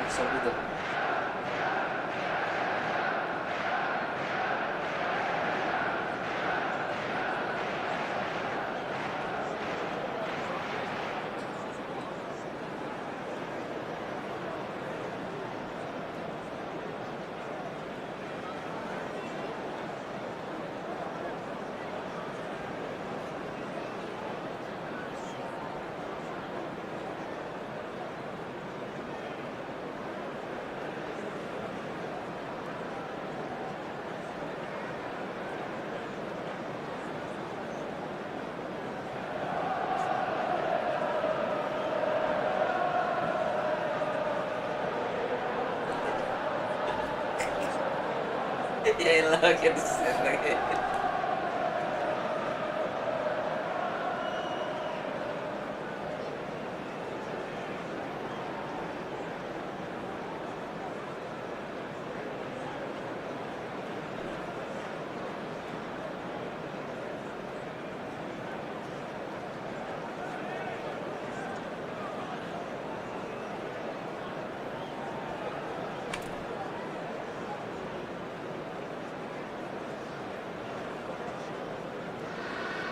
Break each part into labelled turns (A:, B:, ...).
A: Stop itu. Ya elah, kayak desain lagi.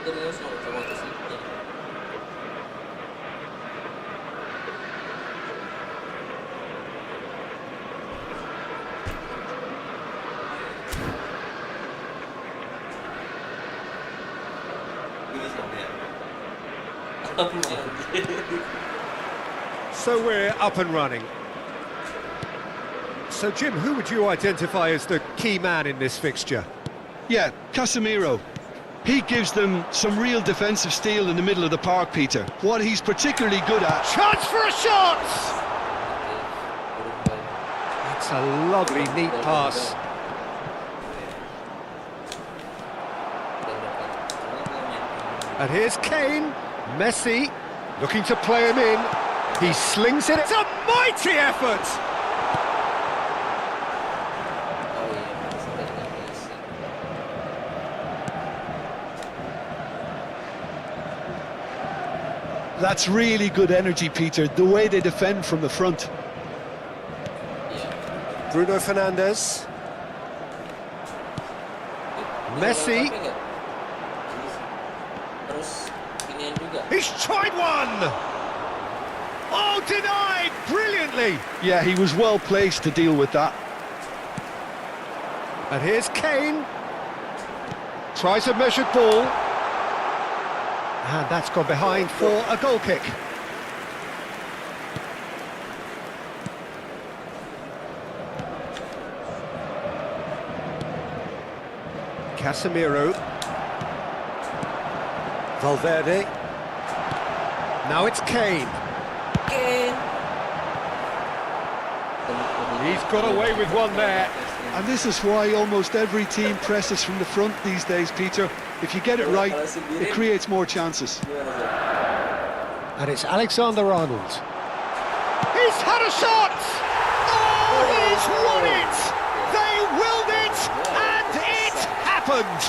A: Terus mau coba ke sini.
B: So we're up and running. So Jim, who would you identify as the key man in this fixture?
C: Yeah, Casemiro. He gives them some real defensive steel in the middle of the park, Peter. What he's particularly good at...
B: Chance for a shot! It's a lovely, neat pass. And here's Kane. Messi looking to play him in. He slings it. It's a mighty effort!
C: That's really good energy, Peter, the way they defend from the front.
B: Bruno Fernandes. Messi. He's tried one! Oh, denied brilliantly!
C: Yeah, he was well placed to deal with that.
B: And here's Kane. Tries a measured ball. And that's gone behind for a goal kick. Casemiro. Valverde. Now it's Kane. He's got away with one there.
C: And this is why almost every team presses from the front these days, Peter. If you get it right, it creates more chances.
B: And it's Alexander-Arnold. He's had a shot! Oh, he's won it! They willed it, and it happened!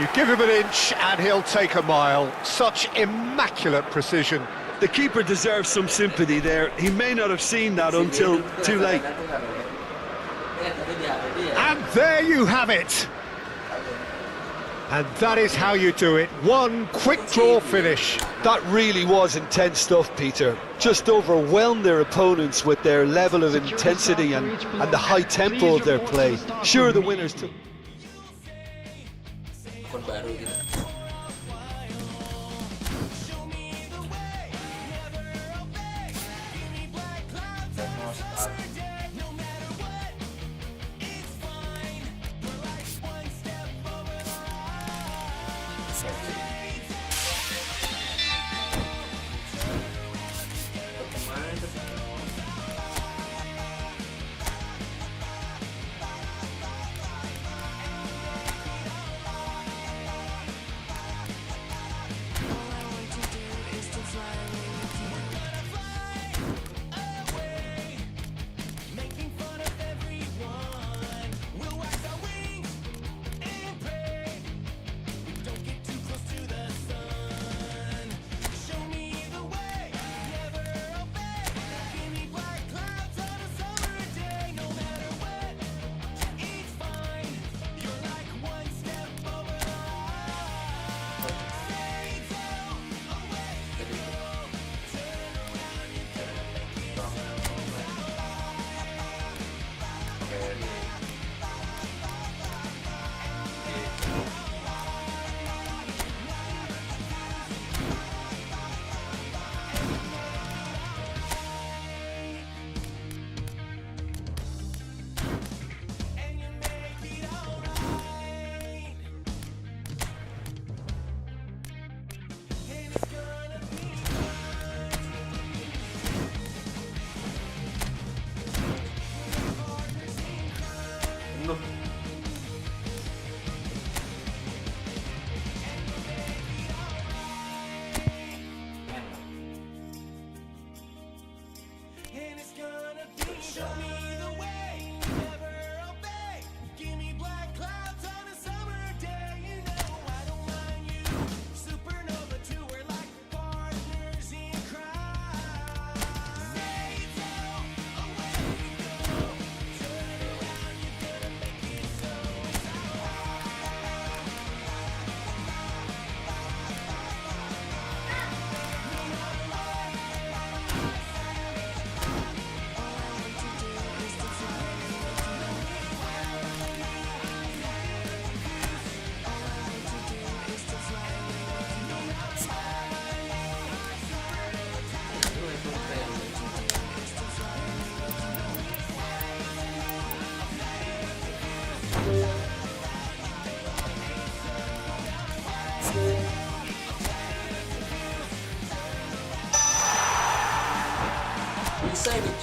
B: You give him an inch, and he'll take a mile. Such immaculate precision.
C: The keeper deserves some sympathy there. He may not have seen that until too late.
B: And there you have it! And that is how you do it. One quick draw finish.
C: That really was intense stuff, Peter. Just overwhelmed their opponents with their level of intensity and the high tempo of their play. Sure, the winners took...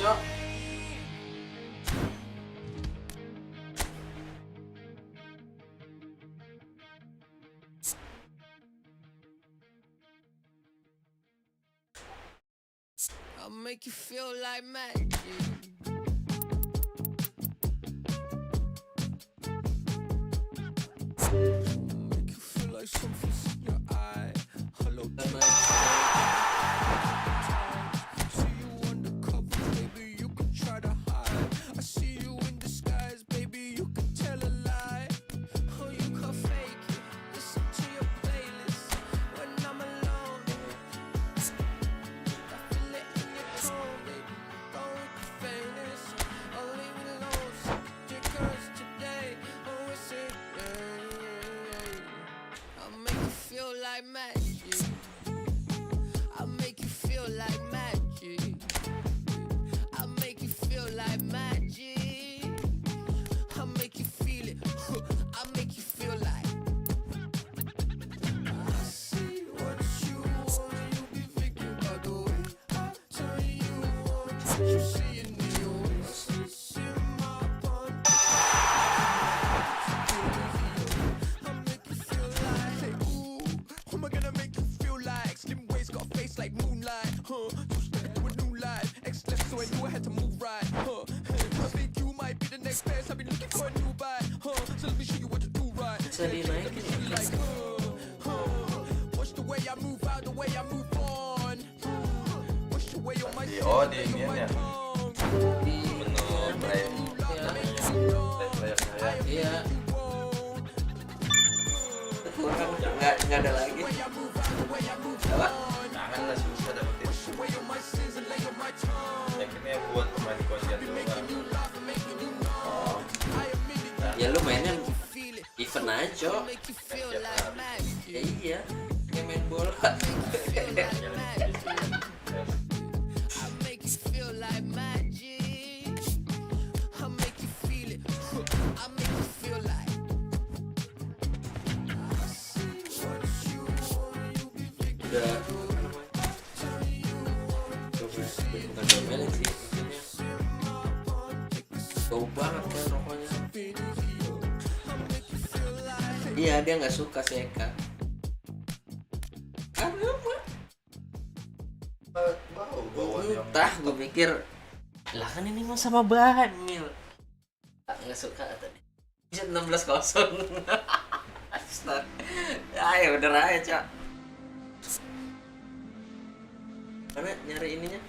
A: Cok.
D: I'll make you feel like magic. Make you feel like something's in your eye. Hello, see you undercover, baby. You can try to hide. I see you in disguise, baby. You can tell a lie. Oh, you can fake it. Listen to your playlist when I'm alone. I feel it in your tone, baby. Going famous. Oh, leave me alone. Because today, oh, it's it. I'll make you feel like magic. I'll make you feel like magic. I'll make you feel like magic. I'll make you feel it. I'll make you feel like. I see what you want. You be thinking about the way I turn you on. You see it in your ways. It's in my palm. I'll make you feel like. Say, ooh, who am I gonna make you feel like? Slim waist, got a face like moonlight. Two steps to a new life. X left, so I knew I had to move right. I think you might be the next best. I've been looking for a new bite. So let me show you what to do right.
A: Bisa dinaikin ya.
D: Like, watch the way I move out, the way I move on. Watch the way on my
E: Di
D: tongue.
E: di inian ya.
A: Di
E: Menu play. Player saya.
A: Iya. Kurang nggak ada lagi. Apa?
E: Jangan lah susah dapetin. Yakinnya buat pemain kosian doang. Oh.
A: Ya lu mainnya event aja, Cok.
E: Tiap hari.
A: Ya iya, kayak main bola.
D: I'll make you feel like magic. I'll make you feel it. I'll make you feel like. I see what you want. You be thinking
A: Udah bukan domelin sih maksudnya. Bau banget kan rokoknya. Iya, dia nggak suka si Eka. Kenapa?
E: Baunya
A: Entah, gue pikir lah kan ini mah sama Bamil. Nggak suka tadi. Bisa 16-0. Astaga. Ya udah aja, Cak. Mana nyari ininya?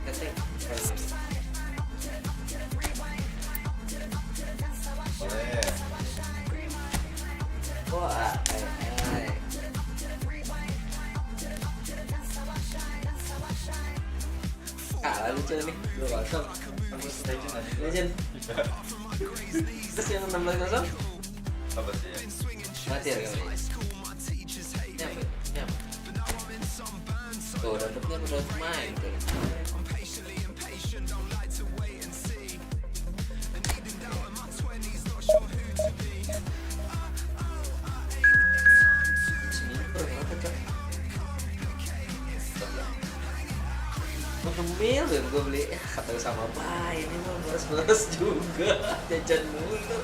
A: Ketek.
E: boleh.
A: Wah, lucu nih, 2-0. Legend. Terus yang 16-0?
E: Apa sih ya?
A: Mati ya kali. Ini apa? Tuh, dapetnya udah main tuh. Ngemil ya gue beli, kata sama Pak ini mah boros-boros juga, jajan mulu.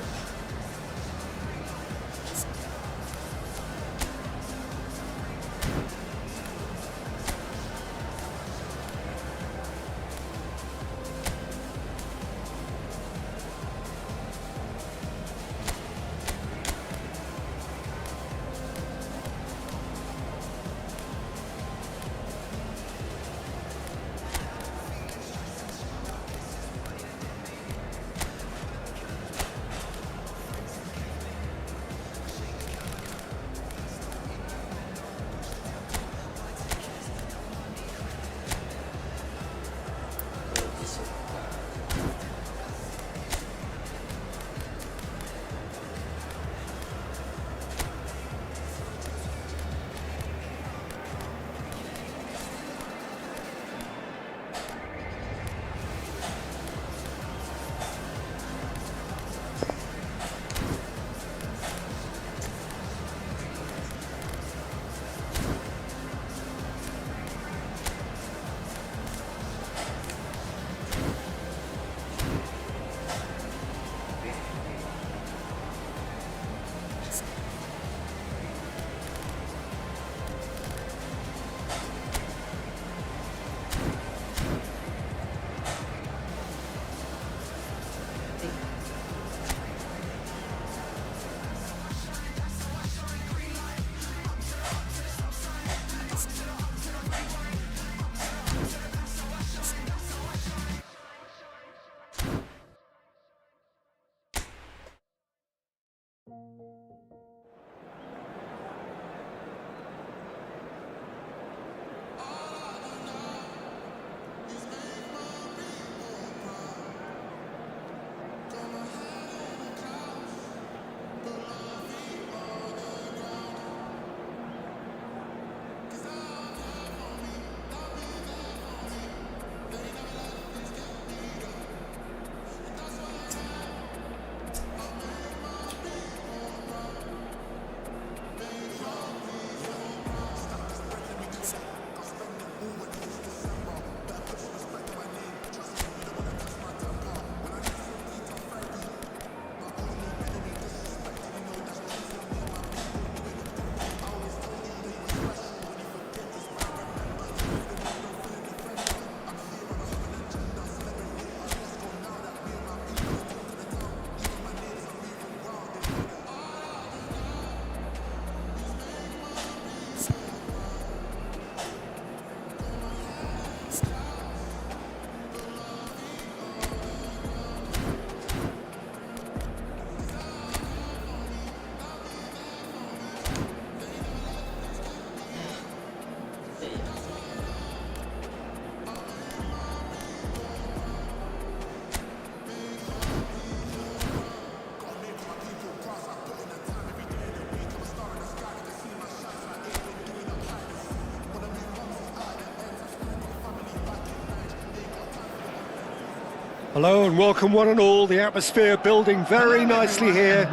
B: Hello and welcome one and all. The atmosphere building very nicely here.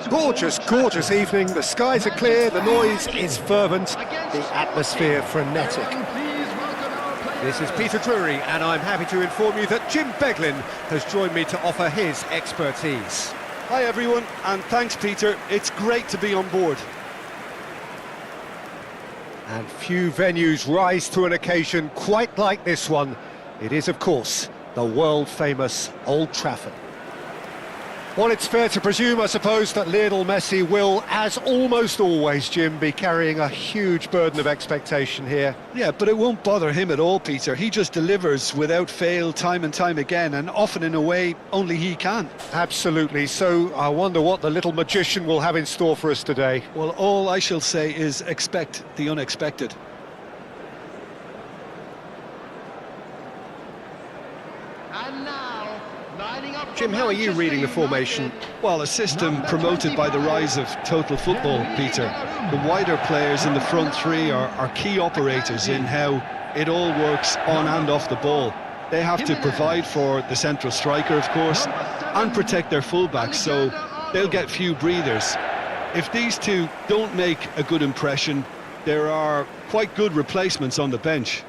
B: Gorgeous, gorgeous evening. The skies are clear, the noise is fervent, the atmosphere frenetic. This is Peter Drury and I'm happy to inform you that Jim Beglin has joined me to offer his expertise.
C: Hi everyone, and thanks Peter, it's great to be on board.
B: And few venues rise to an occasion quite like this one. It is, of course, the world-famous Old Trafford. Well, it's fair to presume, I suppose, that Lionel Messi will, as almost always, Jim, be carrying a huge burden of expectation here.
C: Yeah, but it won't bother him at all, Peter. He just delivers without fail time and time again, and often in a way only he can.
B: Absolutely. So I wonder what the little magician will have in store for us today.
C: Well, all I shall say is expect the unexpected.
B: And now, lining up. Jim, how are you reading the formation?
C: Well, a system promoted by the rise of total football, Peter. The wider players in the front three are key operators in how it all works on and off the ball. They have to provide for the central striker, of course, and protect their fullbacks, so they'll get few breathers. If these two don't make a good impression, there are quite good replacements on the bench.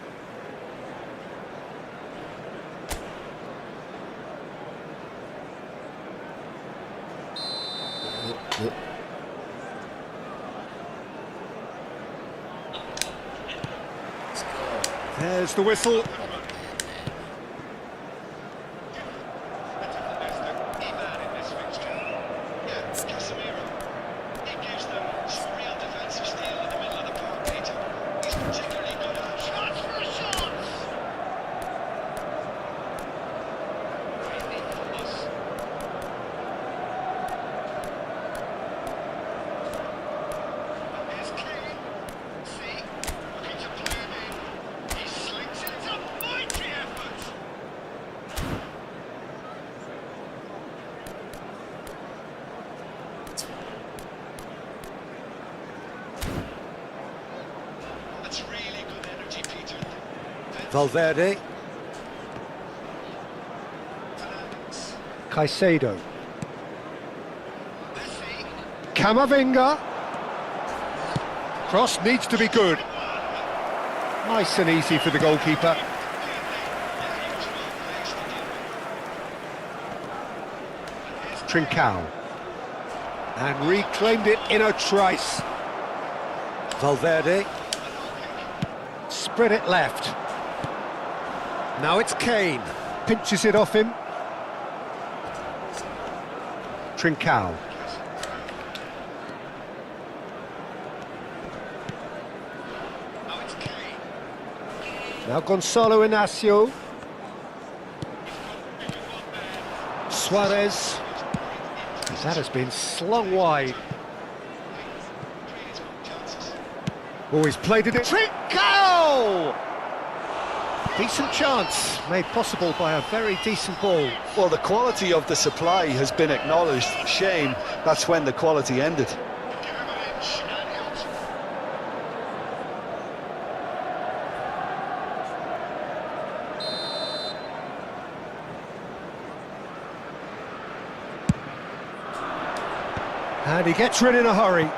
B: There's the whistle. Valverde. Caicedo. Camavinga. Cross needs to be good. Nice and easy for the goalkeeper. Trincao. And reclaimed it in a trice. Valverde. Spread it left. Now it's Kane. Pinches it off him. Trincao. Now Gonzalo Inacio. Suarez. That has been slung wide. Oh, he's played it in. Trincao! Decent chance, made possible by a very decent ball.
C: Well, the quality of the supply has been acknowledged. Shame, that's when the quality ended.
B: And he gets rid in a hurry.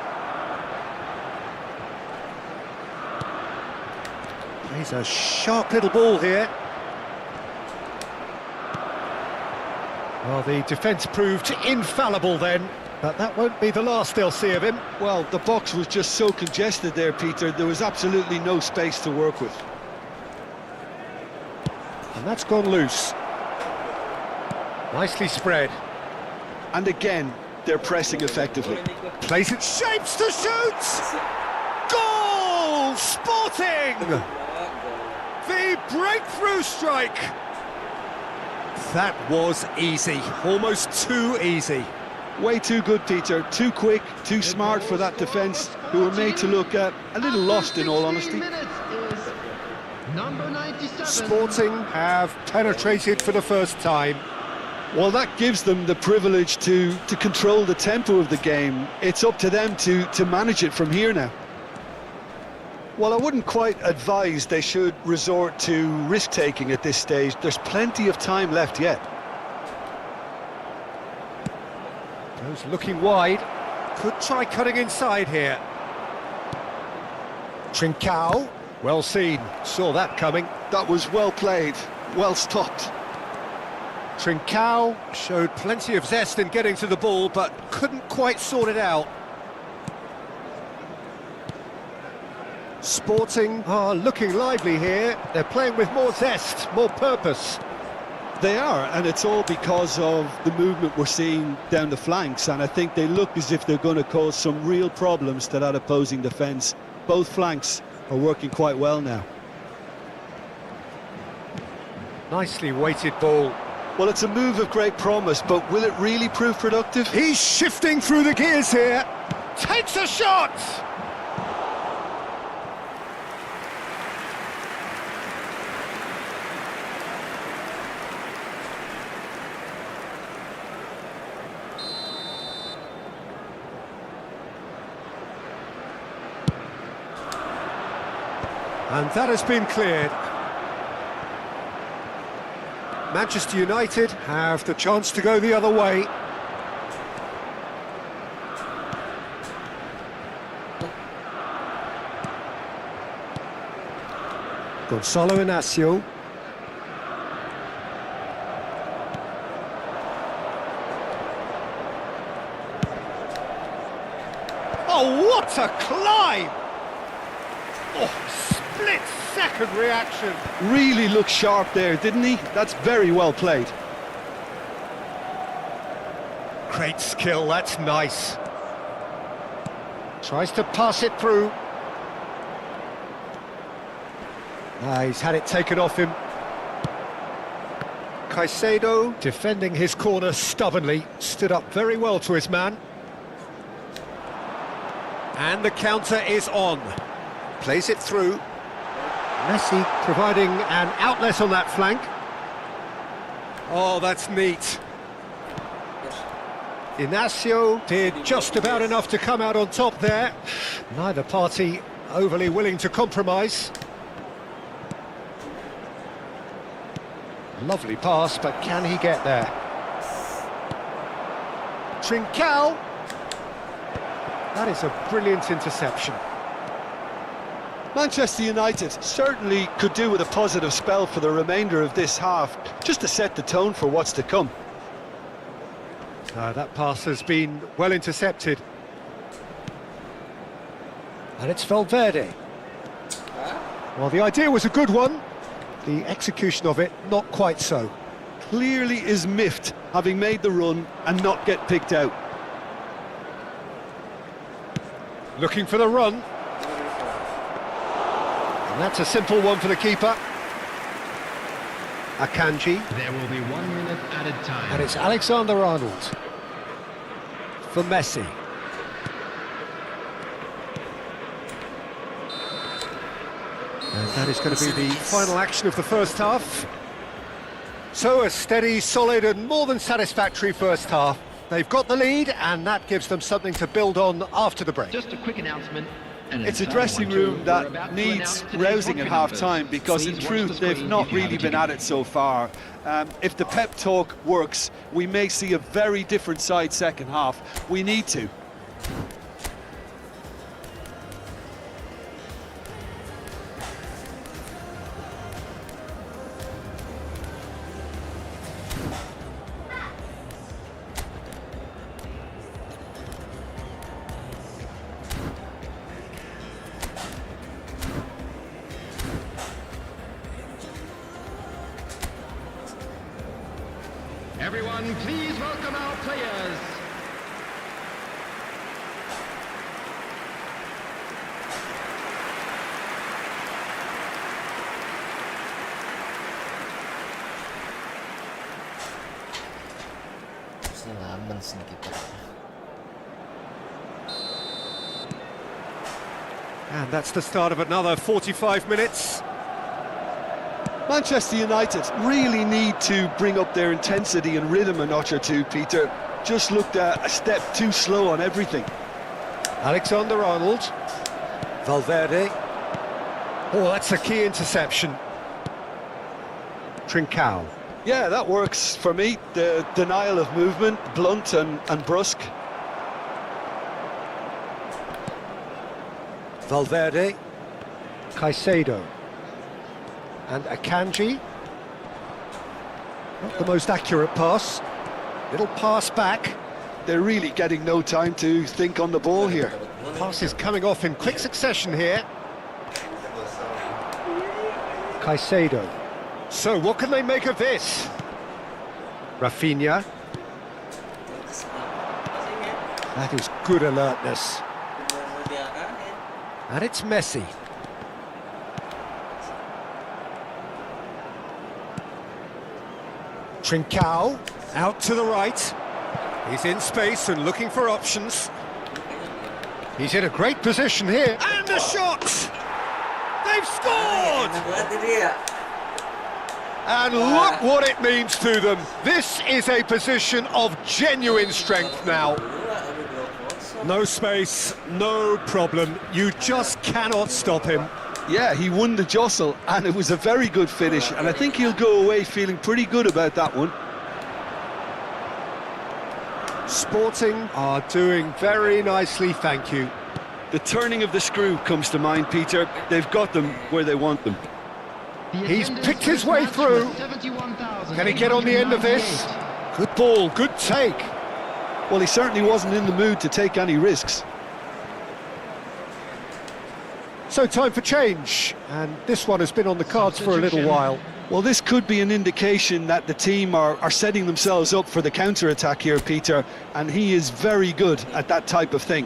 B: He's a sharp little ball here. Well, the defence proved infallible then, but that won't be the last they'll see of him.
C: Well, the box was just so congested there, Peter. There was absolutely no space to work with.
B: And that's gone loose. Nicely spread.
C: And again, they're pressing effectively.
B: Plays it, shapes to shoot! Goal! Sporting! The breakthrough strike! That was easy, almost too easy.
C: Way too good, Peter. Too quick, too smart for that defence, who were made to look a little lost, in all honesty.
B: Sporting have penetrated for the first time.
C: Well, that gives them the privilege to control the tempo of the game. It's up to them to manage it from here now. Well, I wouldn't quite advise they should resort to risk-taking at this stage. There's plenty of time left yet.
B: Goes looking wide. Could try cutting inside here. Trincao. Well seen. Saw that coming.
C: That was well played, well stopped.
B: Trincao showed plenty of zest in getting to the ball, but couldn't quite sort it out. Sporting are looking lively here. They're playing with more zest, more purpose.
C: They are, and it's all because of the movement we're seeing down the flanks, and I think they look as if they're going to cause some real problems to that opposing defence. Both flanks are working quite well now.
B: Nicely weighted ball.
C: Well, it's a move of great promise, but will it really prove productive?
B: He's shifting through the gears here. Takes a shot! And that has been cleared. Manchester United have the chance to go the other way. Gonzalo Inacio. Oh, what a climb! Oh, split-second reaction.
C: Really looked sharp there, didn't he? That's very well played.
B: Great skill, that's nice. Tries to pass it through. He's had it taken off him. Caicedo, defending his corner stubbornly, stood up very well to his man. And the counter is on. Plays it through. Messi providing an outlet on that flank. Oh, that's neat. Inacio did just about enough to come out on top there. Neither party overly willing to compromise. Lovely pass, but can he get there? Trincao. That is a brilliant interception.
C: Manchester United certainly could do with a positive spell for the remainder of this half, just to set the tone for what's to come.
B: That pass has been well intercepted. And it's Valverde. Well, the idea was a good one. The execution of it, not quite so.
C: Clearly is miffed, having made the run and not get picked out.
B: Looking for the run. And that's a simple one for the keeper. Akanji.
F: There will be 1 minute added time.
B: And it's Alexander-Arnold for Messi. And that is going to be the final action of the first half. So a steady, solid and more than satisfactory first half. They've got the lead and that gives them something to build on after the break.
F: Just a quick announcement.
C: It's a dressing room that needs rousing at half-time because in truth they've not really been at it so far. If the pep talk works, we may see a very different side second half. We need to.
F: Everyone, please welcome our players.
A: Aman sedikit.
B: And that's the start of another 45 minutes.
C: Manchester United really need to bring up their intensity and rhythm a notch or two, Peter. Just looked a step too slow on everything.
B: Alexander-Arnold. Valverde. Oh, that's a key interception. Trincao.
C: Yeah, that works for me. The denial of movement, blunt and brusque.
B: Valverde, Caicedo, and Akanji. Not the most accurate pass. Little pass back.
C: They're really getting no time to think on the ball here.
B: Passes coming off in quick succession here. Caicedo. So what can they make of this? Rafinha. That is good alertness. And it's Messi. Trincao, out to the right. He's in space and looking for options. He's in a great position here. And a shot! They've scored! And look what it means to them. This is a position of genuine strength now. No space, no problem. You just cannot stop him.
C: Yeah, he won the jostle, and it was a very good finish, and I think he'll go away feeling pretty good about that one.
B: Sporting are doing very nicely, thank you.
C: The turning of the screw comes to mind, Peter. They've got them where they want them.
B: He's picked his way through. Can he get on the end of this? Good ball, good take.
C: Well, he certainly wasn't in the mood to take any risks.
B: So time for change, and this one has been on the cards for a little while.
C: Well, this could be an indication that the team are setting themselves up for the counter-attack here, Peter, and he is very good at that type of thing.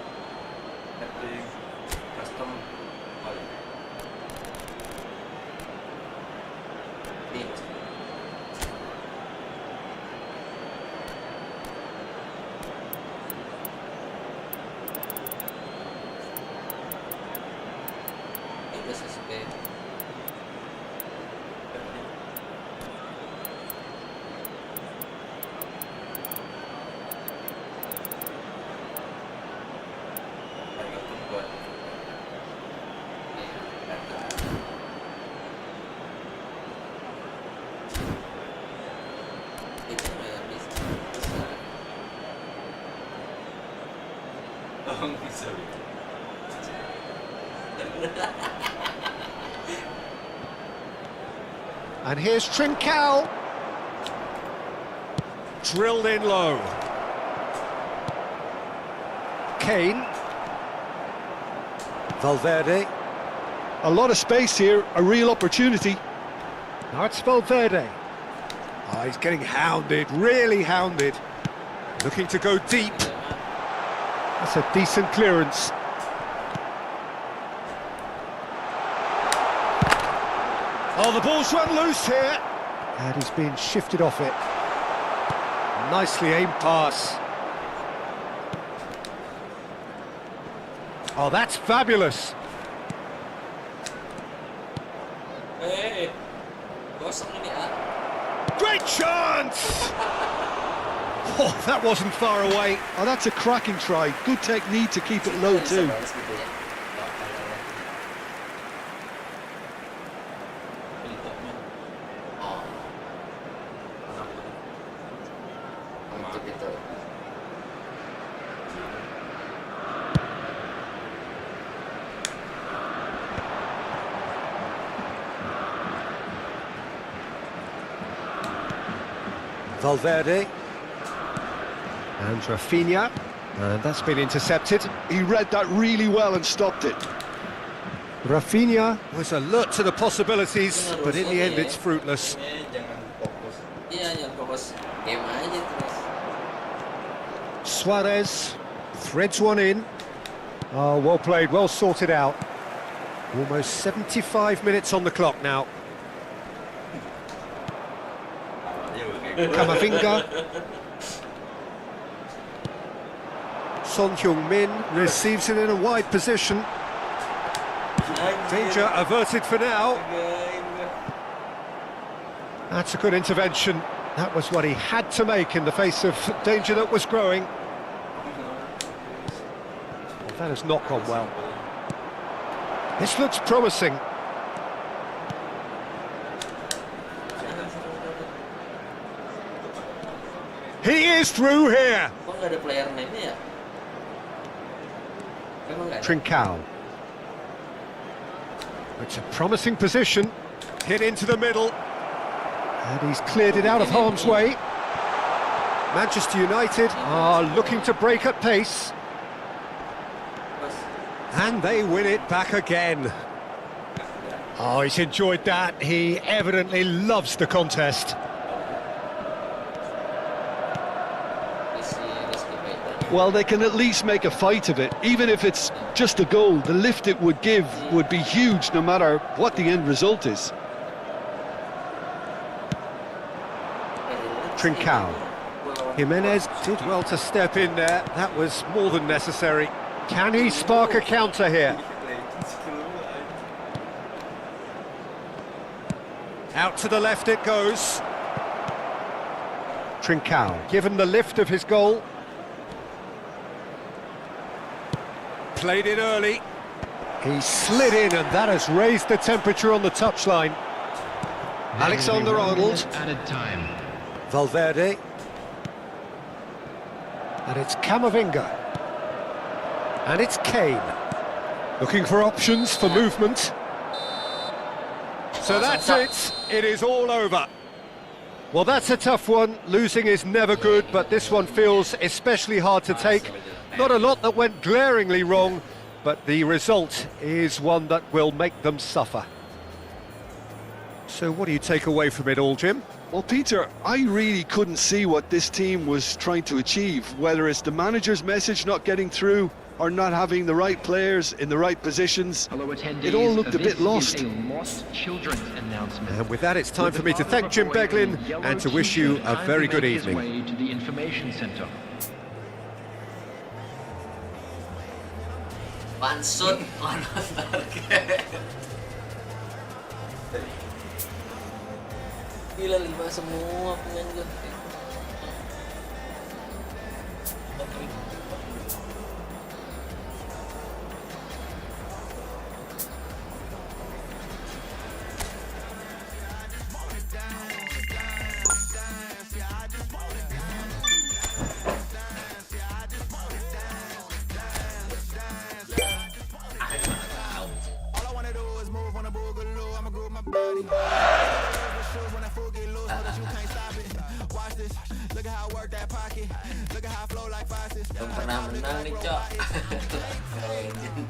B: And here's Trincao. Drilled in low. Kane. Valverde.
C: A lot of space here, a real opportunity.
B: Now it's Valverde. Oh, he's getting hounded, really hounded. Looking to go deep. That's a decent clearance. Oh, the ball's run loose here. And he's being shifted off it. Nicely aimed pass. Oh, that's fabulous.
A: Hey, kosong ini
B: Great chance! Oh, that wasn't far away.
C: Oh, that's a cracking try. Good technique to keep it low too.
B: Valverde. And Rafinha. And that's been intercepted.
C: He read that really well and stopped it.
B: Rafinha was alert to the possibilities, but in the end it's fruitless.
E: Jangan fokus.
A: Iya, jangan fokus game aja terus.
B: Suarez threads one in. Oh, well played, well sorted out. Almost 75 minutes on the clock now. Camavinga. Son Heung-min receives it in a wide position. Danger averted for now. That's a good intervention. That was what he had to make in the face of danger that was growing. Well, that has not gone well. This looks promising. He is through here.
A: Kok nggak ada player name-nya ya? Memang nggak ada.
B: Trincao. It's a promising position. Hit into the middle. And he's cleared it out of harm's way. Manchester United are looking to break at pace.
A: Mas,
B: And they win it back again. Oh, he's enjoyed that. He evidently loves the contest.
A: Rizky baik.
C: Well, they can at least make a fight of it. Even if it's just a goal, the lift it would give would be huge no matter what the end result is.
B: Trincao. Jimenez did well to step in there. That was more than necessary. Can he spark a counter here? Out to the left it goes. Trincao, given the lift of his goal. Played it early. He slid in and that has raised the temperature on the touchline. Alexander-Arnold.
F: Added time.
B: Valverde. And it's Camavinga. And it's Kane. Looking for options for movement. So that's it. It is all over. Well, that's a tough one. Losing is never good, but this one feels especially hard to take. Not a lot that went glaringly wrong, but the result is one that will make them suffer. So what do you take away from it all, Jim?
C: Well, Peter, I really couldn't see what this team was trying to achieve, whether it's the manager's message not getting through or not having the right players in the right positions.
F: Hello, attendees.
C: It all looked a
F: This
C: bit lost.
F: is a lost children's announcement.
B: And with that, it's time for me to thank Jim Beglin and to wish you a very good evening.
F: Way to the information center.
A: Pansut on target. Gila 5 semua pemain gue. Belum pernah menang nih, Cok.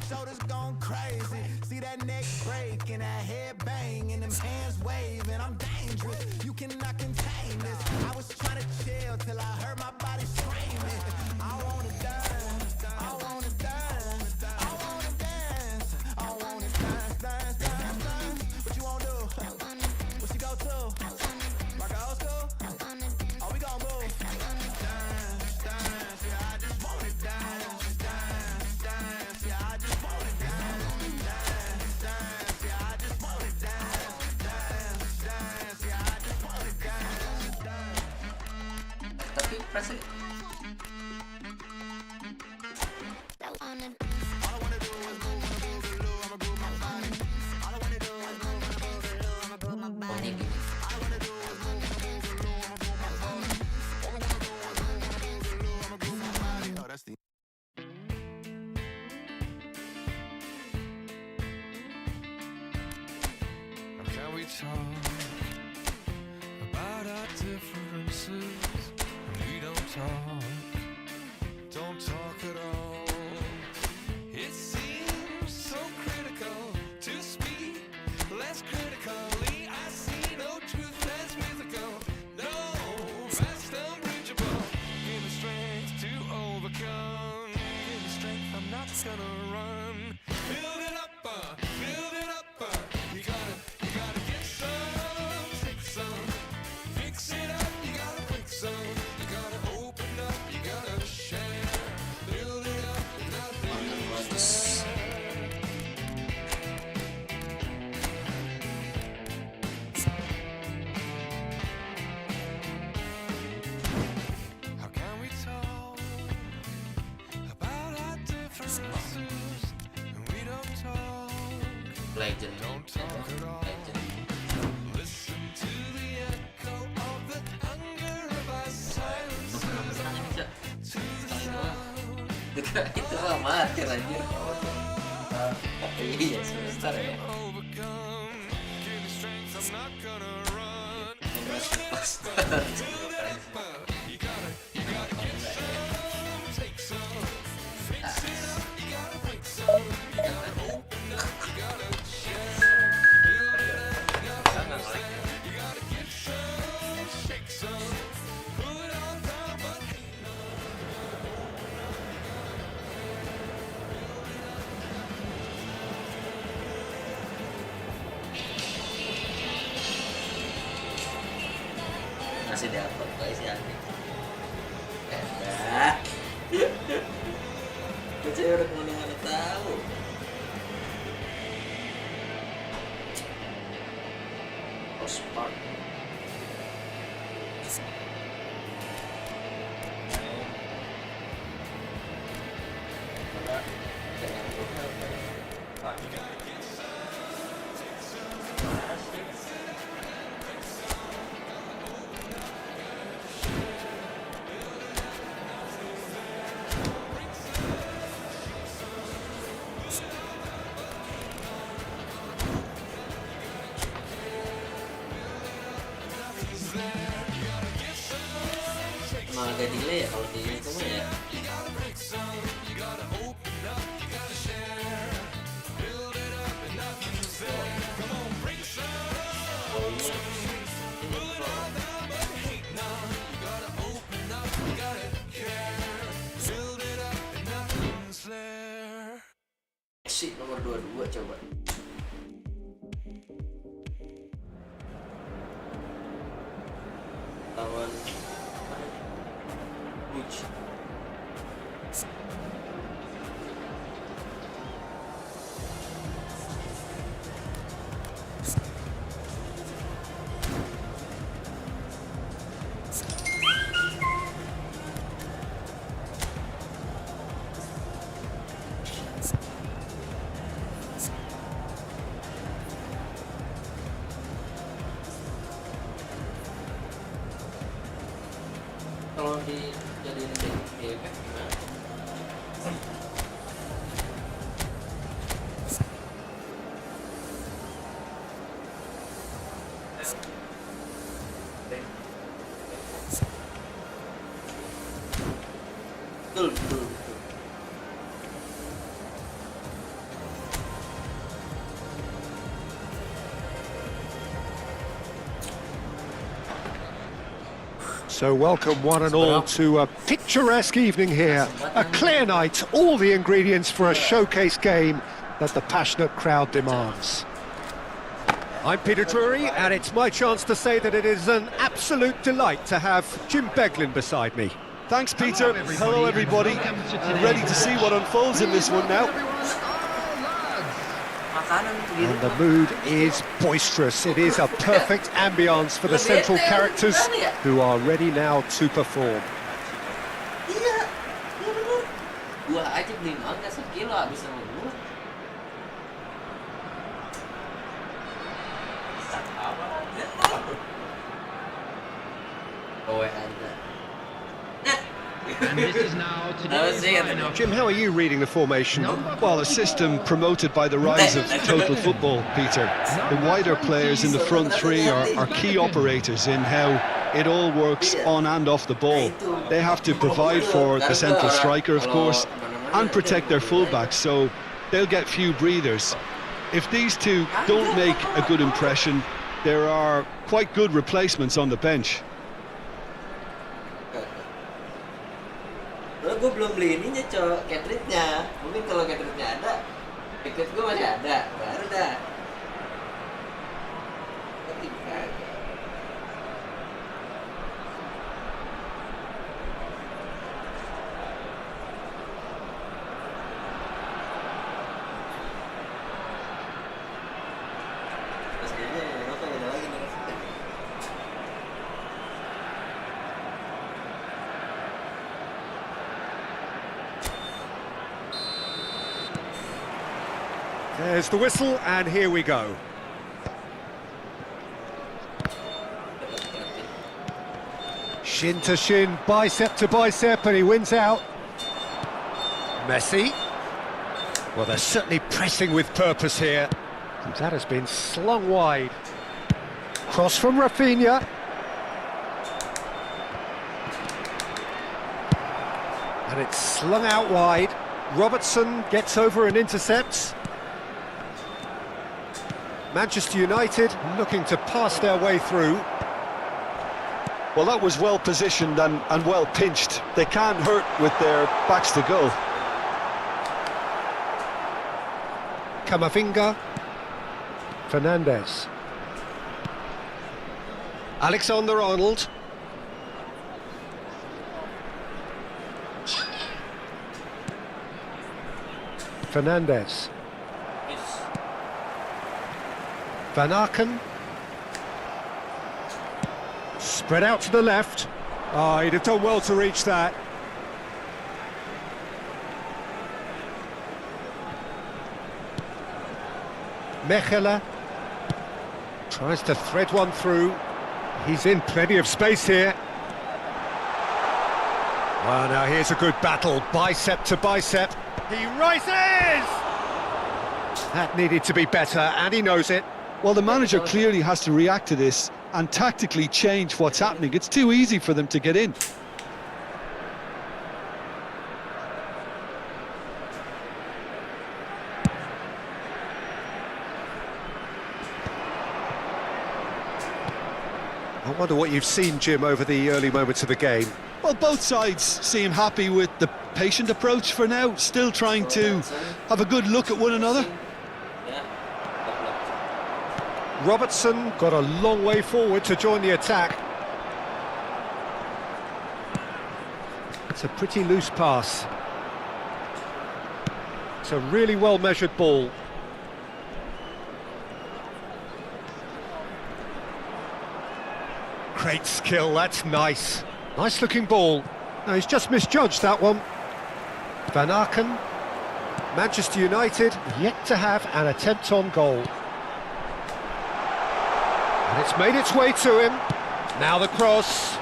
D: Shoulders gone crazy. See that neck break and that head bang and them hands waving. I'm dangerous. You cannot contain this. I was trying to chill till I heard my body screaming. I wanna dance. I wanna dance. I wanna dance. I wanna dance, dance, dance, dance. What you wanna do? What you go to? Rock a old school? Oh, we gon' move. Dance, dance, yeah, I just wanna dance, dance, dance, yeah, I just wanna dance, dance, dance, yeah, I just wanna dance, dance, dance, yeah, I just wanna dance, dance.
A: Tapi press it. Pokoknya gini.
D: Oh, that's the
G: Can we talk about our differences? We don't talk at all. It seems so critical to speak less critically. I see no truth that's mythical. No, that's unbridgeable. Give me strength to overcome. Give me strength, I'm not gonna run. Build it up, build it up. You gotta get some, take some, fix it up. You gotta break some. You gotta open up. You gotta share. Build it up, nothing is How can we talk about our differences and we don't talk?
A: Legend. Legend.
G: Listen to the echo of the hunger of our silence.
A: Itu mah amatir anjir. Iya, semester ya. Masih dapat guys ya. Enak. Saya udah kemana-mana tahu. Sport. Emang agak delay ya kalau di itu mah ya. Sih nomor 22 coba. Lawan Buc. Kalau dijadiin BAPAK gimana? Betul.
B: So welcome one and all to a picturesque evening here. A clear night, all the ingredients for a showcase game that the passionate crowd demands. I'm Peter Drury, and it's my chance to say that it is an absolute delight to have Jim Beglin beside me.
C: Thanks, Peter. Hello, everybody. I'm ready to see what unfolds in this one now.
B: And the mood is boisterous. It is a perfect ambience for the central characters who are ready now to perform.
A: Iya bener. Gua aja beli mangga sekilo habis sama gua. Oh, ada.
F: And this is now today's lineup.
C: Jim, how are you reading the formation? Well, a system promoted by the rise of total football, Peter. The wider players in the front three are key operators in how it all works on and off the ball. They have to provide for the central striker, of course, and protect their fullbacks, so they'll get few breathers. If these two don't make a good impression, there are quite good replacements on the bench.
A: Gue belum beli ininya, Cok, cartridge-nya. Mungkin kalau cartridge-nya ada, tiket gue masih ada, baru dah. Terus kayaknya rokok ada lagi nih.
B: There's the whistle, and here we go. Shin to shin, bicep to bicep, and he wins out. Messi. Well, they're certainly pressing with purpose here. And that has been slung wide. Cross from Rafinha. And it's slung out wide. Robertson gets over and intercepts. Manchester United looking to pass their way through.
C: Well, that was well positioned and well pinched. They can't hurt with their backs to goal.
B: Camavinga. Fernandes. Alexander-Arnold. Fernandes.
A: Yes.
B: Van Aken. Spread out to the left. Oh, he'd have done well to reach that. Mechela tries to thread one through. He's in plenty of space here. Well, now here's a good battle, bicep to bicep. He rises! That needed to be better, and he knows it.
C: Well, the manager clearly has to react to this and tactically change what's happening. It's too easy for them to get in.
B: I wonder what you've seen, Jim, over the early moments of the game.
C: Well, both sides seem happy with the patient approach for now, still trying to have a good look at one another.
A: Yeah.
B: Robertson got a long way forward to join the attack. It's a pretty loose pass. It's a really well-measured ball. Great skill, that's nice. Nice-looking ball. No, he's just misjudged that one. Van Aken. Manchester United yet to have an attempt on goal. And it's made its way to him. Now the cross.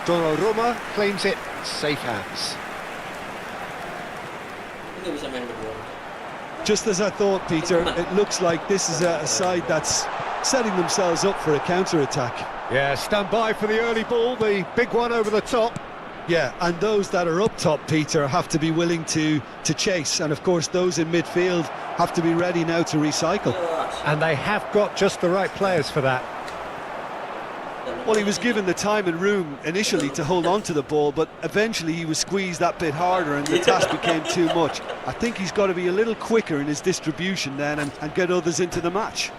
B: Donnarumma claims it. Safe hands.
A: Hindi bisa main berdua.
C: Just as I thought, Peter, it looks like this is a side that's setting themselves up for a counter-attack.
B: Yeah, stand by for the early ball, the big one over the top.
C: Yeah, and those that are up top, Peter, have to be willing to chase. And of course, those in midfield have to be ready now to recycle.
B: And they have got just the right players for that.
C: Well, he was given the time and room initially to hold on to the ball, but eventually he was squeezed that bit harder and the task became too much. I think he's got to be a little quicker in his distribution then and get others into the match.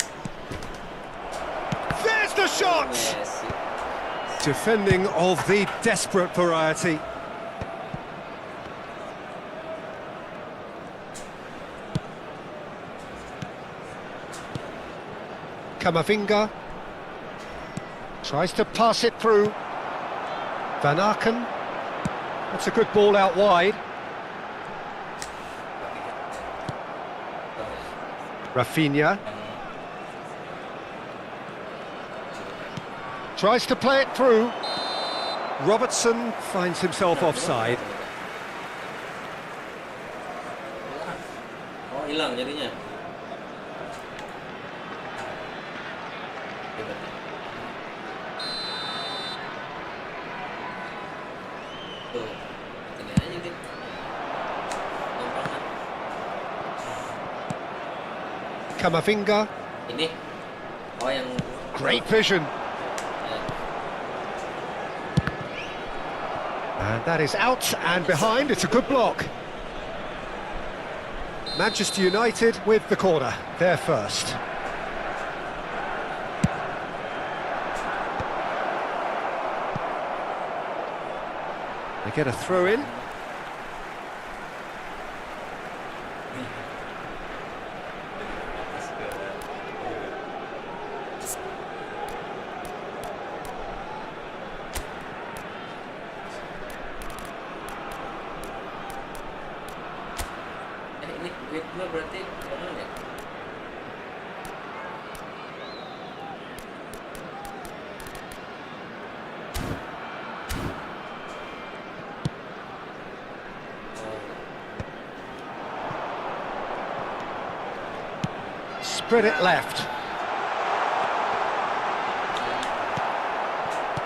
B: There's the shot!
A: Yes.
B: Defending of the desperate variety. Camavinga tries to pass it through. Van Aken. That's a good ball out wide. Rafinha tries to play it through. Robertson finds himself offside.
A: Oh, hilang jadinya. Tuh, ini aja gitu. Gampang kan?
B: Camavinga,
A: Ini. Oh, yang
B: great vision. And that is out and behind. It's a good block. Manchester United with the corner. They're first. They get a throw in.
A: ini duit gua berarti mana ya?
B: Spread it left.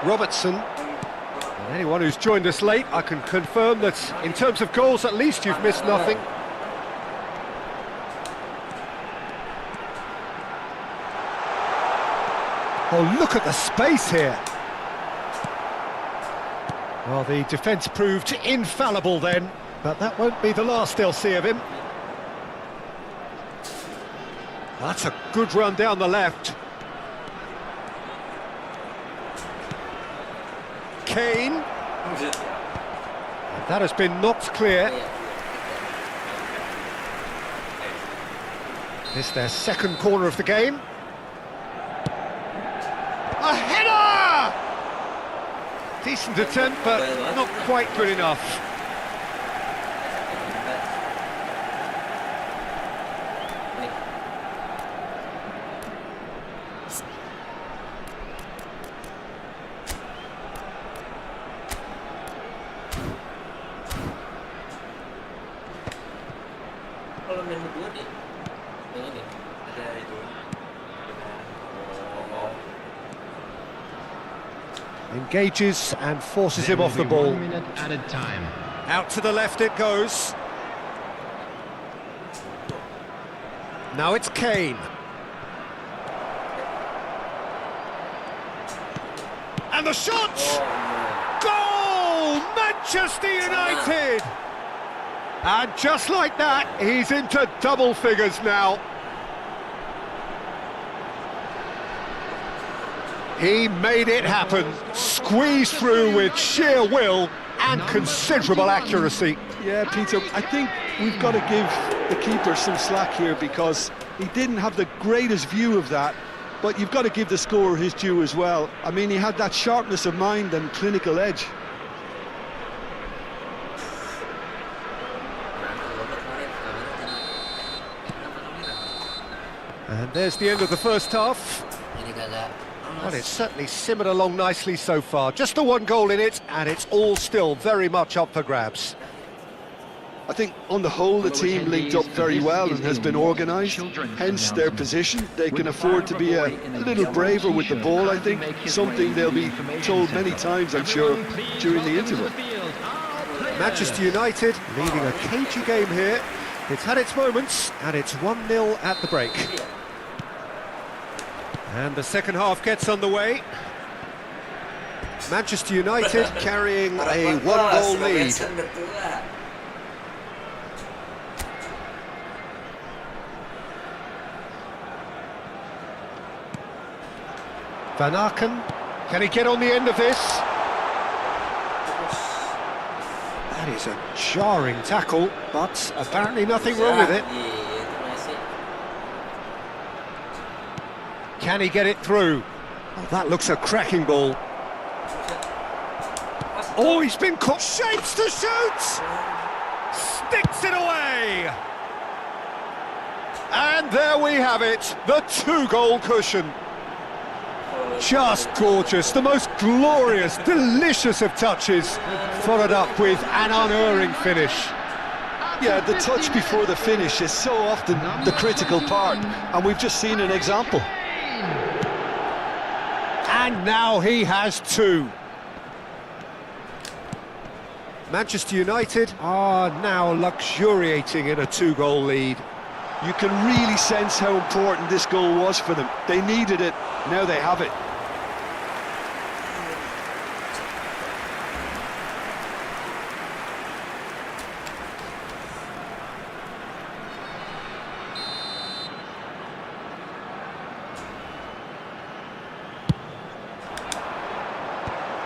B: Robertson. And anyone who's joined us late, I can confirm that in terms of goals, at least you've missed nothing. Oh, look at the space here. Well, the defence proved infallible then, but that won't be the last they'll see of him. That's a good run down the left. Kane. And that has been knocked clear. It's their second corner of the game. A header! Decent attempt, but not quite good enough.
A: Kalau main berdua deh, yang ini
E: Ada itu.
B: Engages and forces him off the ball.
F: 1 minute added time.
B: Out to the left it goes. Now it's Kane. And the shot! Goal! Manchester United! And just like that, he's into double figures now. He made it happen, squeezed through with sheer will and considerable accuracy.
C: Yeah, Peter, I think we've got to give the keeper some slack here because he didn't have the greatest view of that, but you've got to give the scorer his due as well. I mean, he had that sharpness of mind and clinical edge.
B: And there's the end of the first half.
A: ini kagak.
B: Well, it's certainly simmered along nicely so far. Just the one goal in it, and it's all still very much up for grabs.
C: I think on the whole the team linked up very well and has been organised, hence their position. They can afford to be a little braver with the ball, I think, something they'll be told many times, I'm sure, during the interval.
B: Manchester United leading a cagey game here. It's had its moments, and it's 1-0 at the break. And the second half gets underway. Manchester United carrying a one-goal lead. Van Aken, can he get on the end of this? That is a jarring tackle, but apparently nothing wrong with it. Can he get it through? Oh, that looks a cracking ball. Oh, he's been caught. Shapes to shoot! Sticks it away! And there we have it, the two-goal cushion. Just gorgeous, the most glorious, delicious of touches, followed up with an unerring finish.
C: Yeah, the touch before the finish is so often the critical part, and we've just seen an example.
B: And now he has two. Manchester United are now luxuriating in a two-goal lead.
C: You can really sense how important this goal was for them. They needed it, now they have it.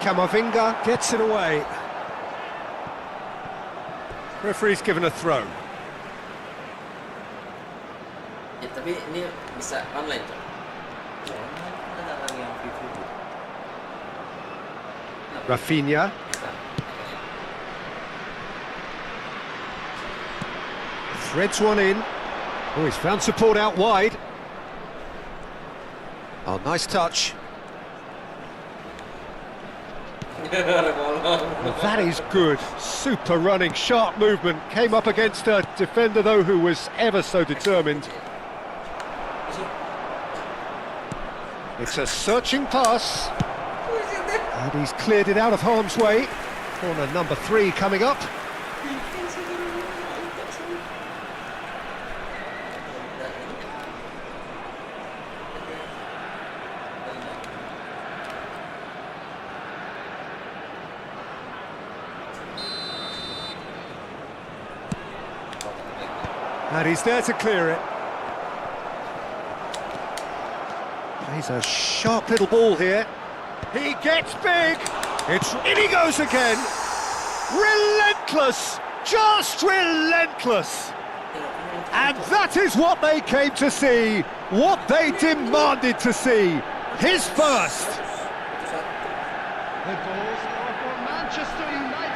B: Camavinga gets it away. Referee's given a throw.
A: Ya, tapi ini bisa online tuh.
B: Rafinha. Threads one in. Oh, he's found support out wide. Oh, nice touch. Well, that is good. Super running, sharp movement. Came up against a defender, though, who was ever so determined. It's a searching pass. And he's cleared it out of harm's way. Corner number 3 coming up. And he's there to clear it. Plays a sharp little ball here. He gets big. It's in he goes again. Relentless, just relentless. And that is what they came to see, what they demanded to see. His first.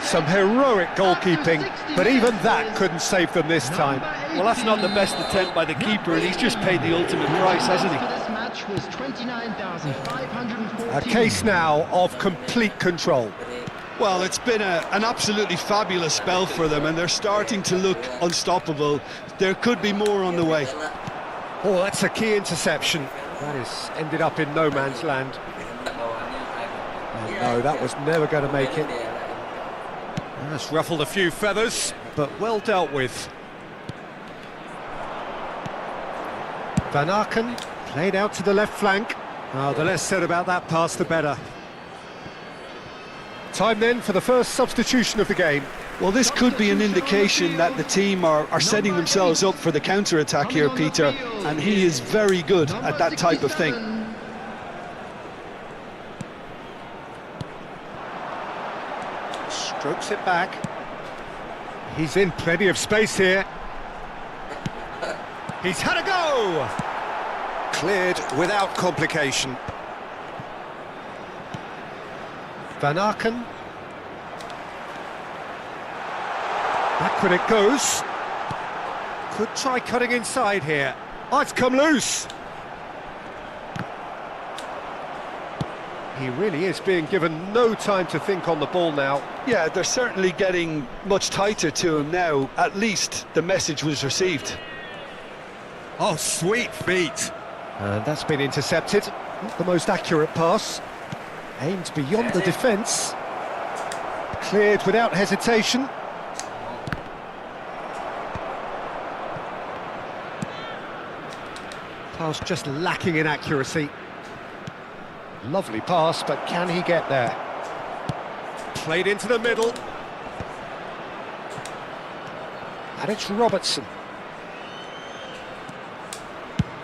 B: Some heroic goalkeeping, but even that couldn't save them this time.
C: Well, that's not the best attempt by the keeper, and he's just paid the ultimate price, hasn't he?
F: This match was 29,540.
B: A case now of complete control.
C: Well, it's been an absolutely fabulous spell for them, and they're starting to look unstoppable. There could be more on the way.
B: Oh, that's a key interception. That has ended up in no man's land. No, that was never going to make it. That's ruffled a few feathers, but well dealt with. Van Aken played out to the left flank. Oh, the less said about that pass, the better. Time then for the first substitution of the game.
C: Well, this could be an indication that the team are setting themselves up for the counter-attack here, Peter, and he is very good at that type of thing.
B: Strokes it back. He's in plenty of space here. He's had a go! Cleared without complication. Van Aken. Backward it goes. Could try cutting inside here. Oh, it's come loose. He really is being given no time to think on the ball now.
C: Yeah, they're certainly getting much tighter to him now. At least the message was received.
B: Oh, sweet feet. And that's been intercepted. Not the most accurate pass. Aimed beyond the defence. Cleared without hesitation. Pass just lacking in accuracy. Lovely pass, but can he get there? Played into the middle. And it's Robertson.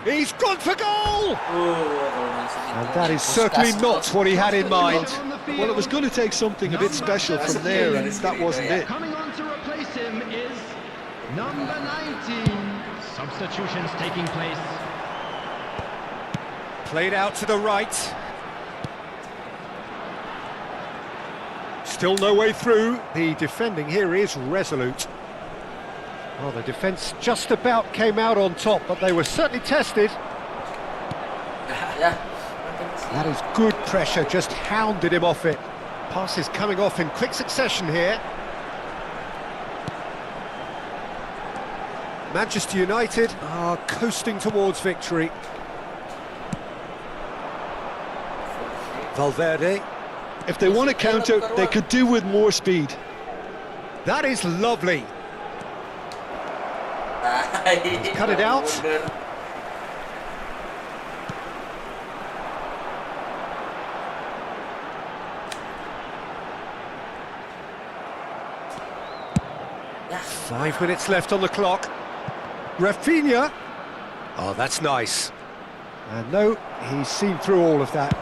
B: He's gone for goal! And that is certainly not what he had in mind.
C: Well, it was going to take something a bit special from there, and that wasn't it.
F: Coming on to replace him is number 19. Substitutions taking place.
B: Played out to the right. Still no way through. The defending here is resolute. Well, the defence just about came out on top, but they were certainly tested. That is good pressure, just hounded him off it. Passes coming off in quick succession here. Manchester United are coasting towards victory. Valverde.
C: If they want to counter, they could do with more speed.
B: That is lovely. Cut it out. Five minutes left on the clock. Rafinha. Oh, that's nice. And no, he's seen through all of that.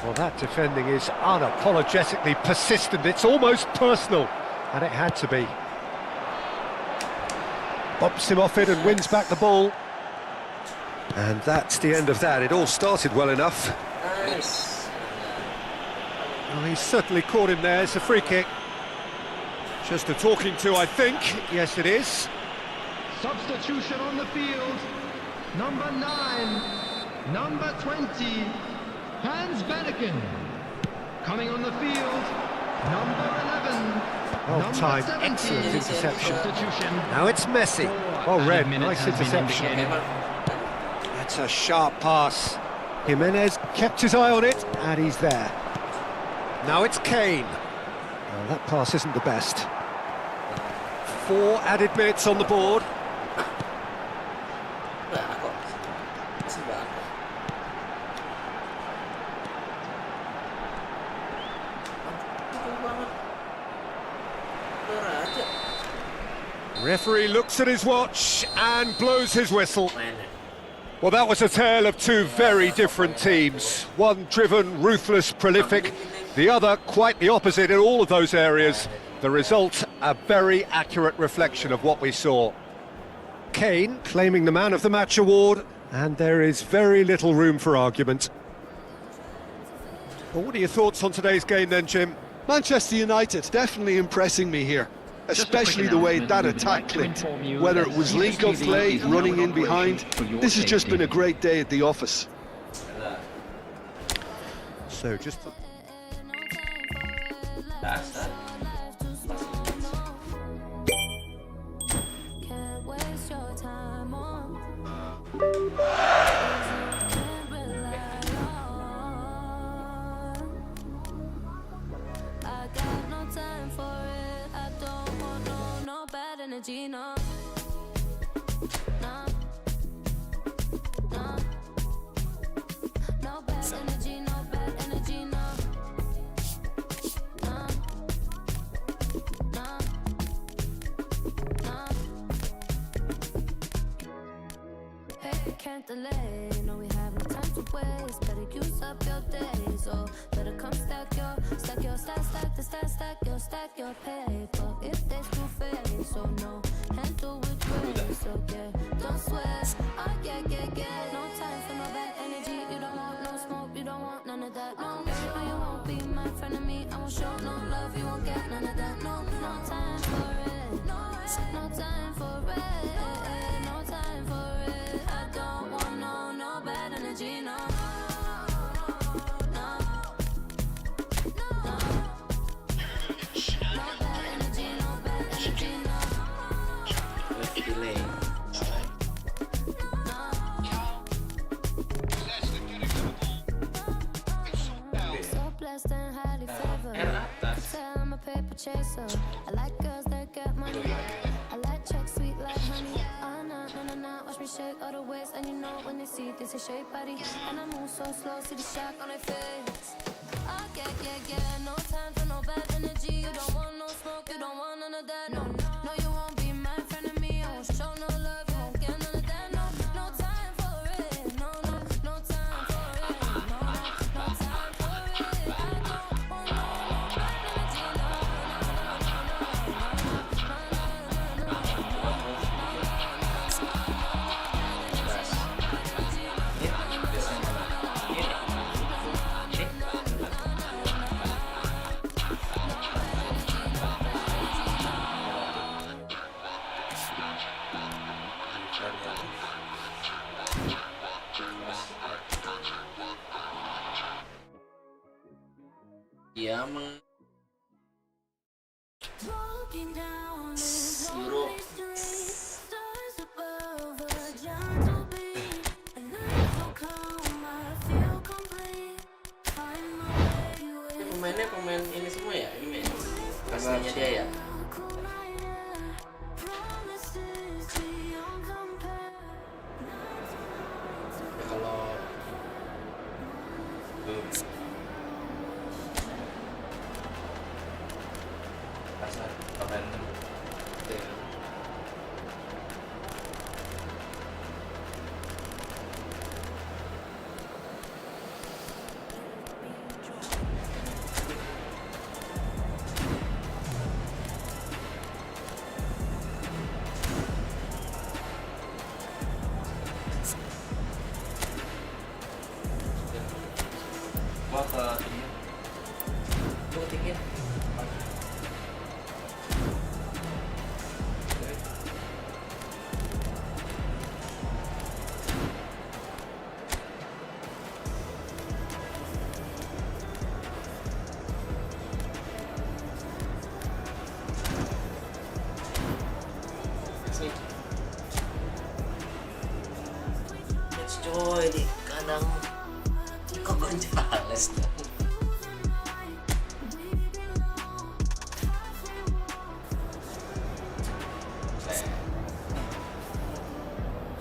B: Well, that defending is unapologetically persistent. It's almost personal, and it had to be. Bumps him off it and wins back the ball. And that's the end of that. It all started well enough.
A: Nice.
B: Well, he's certainly caught him there. It's a free kick. Just a talking to, I think. Yes, it is.
F: Substitution on the field. Number 9. Number 20. Hans Beneken. Coming on the field. Number 11.
B: Well timed, excellent interception.
F: Substitution.
B: Now it's Messi. Well read,
F: Minutes
B: nice
F: has been
B: interception.
F: indicated.
B: That's a sharp pass. Jimenez kept his eye on it, and he's there. Now it's Kane. Well, that pass isn't the best. 4 added minutes on the board.
A: Nggak kok. Masih nggak kok. Itu banget. Keluar aja.
B: Referee looks at his watch and blows his whistle.
A: Mainnya.
B: Well, that was a tale of two very different teams. One driven, ruthless, prolific. The other quite the opposite in all of those areas. The result, a very accurate reflection of what we saw. Kane claiming the Man of the Match award, and there is very little room for argument. Well, what are your thoughts on today's game then, Jim?
C: Manchester United definitely impressing me here, especially the way that attack clicked. Whether it was link-up play, running in behind, this has just been a great day at the office.
B: So just...
A: Dasar.
H: Can't waste your time on. Can't rely on. I got no time for it. I don't want no bad energy, no. No. No. No bad energy, no bad energy, no. No. No. No. Hey, can't delay. No, we have no time to waste. Better use up your days, or better come stack your stack your paper. If there's no face, so no, handle with grace. So yeah, don't sweat. Oh yeah. No time for no bad energy. You don't want no smoke. You don't want none of that. No, no, you won't be my friend of me. I won't show no love. You won't get none of that. No time for it. No time for it. No time for it. I don't want no bad energy. No. No. No. No bad energy. No bad energy. No.
A: Delay.
H: So blessed and highly favored. Could tell I'm a paper chaser. I like girls that get money. I like checks sweet like honey. Oh no. Watch me shake all the ways, and you know when they see this is shape body. And I move so slow, see the shock on their face. Oh yeah. No time for no bad energy. You don't want no smoke, you don't want none of that. No, you won't be my friend of me. I won't show no love, you won't get none of that. No time for it. No time for it. No time for it. I don't want no bad energy.
A: Dia
H: Walking down these
A: Euro.
H: lonely streets, stars above a gentle beat, and I'm so calm, I feel complete. Find my way with
A: pemainnya pemain ini semua ya, ini pastinya dia ya.
H: cool night air, promises beyond compare.
A: Ya, kalau
E: Pasar pemain itu ya. Gua ke ini
A: tuh tinggi. Let's coy di kandang Gonzales tuh.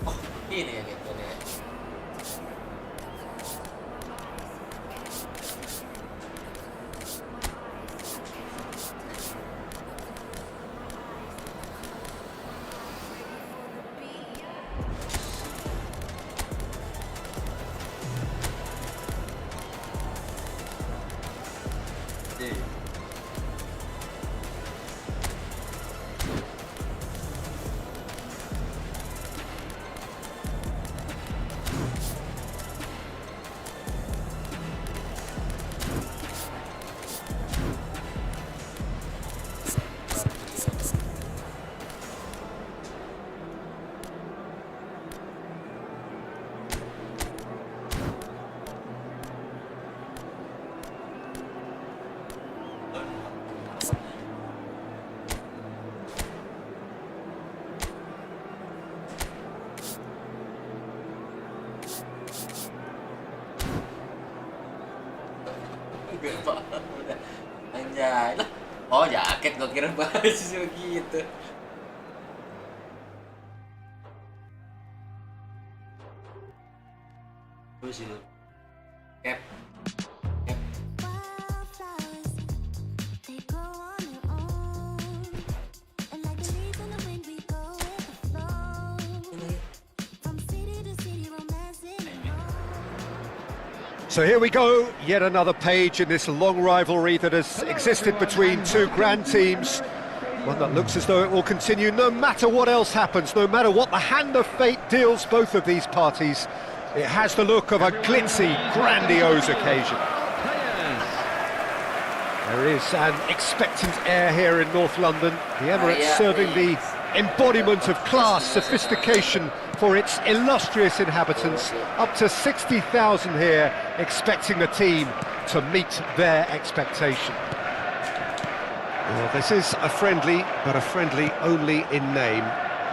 A: Oh, ini ya gitu nih. Gak paham udah. Anjay lah. Oh jaket gue kira baju sih begitu. Terus itu cap.
H: Wildflowers, they grow on their own. And like the leaves in the wind, we go with the flow. From city to city, romancing and
B: So here we go, yet another page in this long rivalry that has existed between two grand teams. One that looks as though it will continue no matter what else happens, no matter what the hand of fate deals both of these parties. It has the look of a glitzy, grandiose occasion. There is an expectant air here in North London. The Emirates serving the embodiment of class, sophistication for its illustrious inhabitants. Up to 60,000 here, expecting the team to meet their expectation. Well, this is a friendly, but a friendly only in name.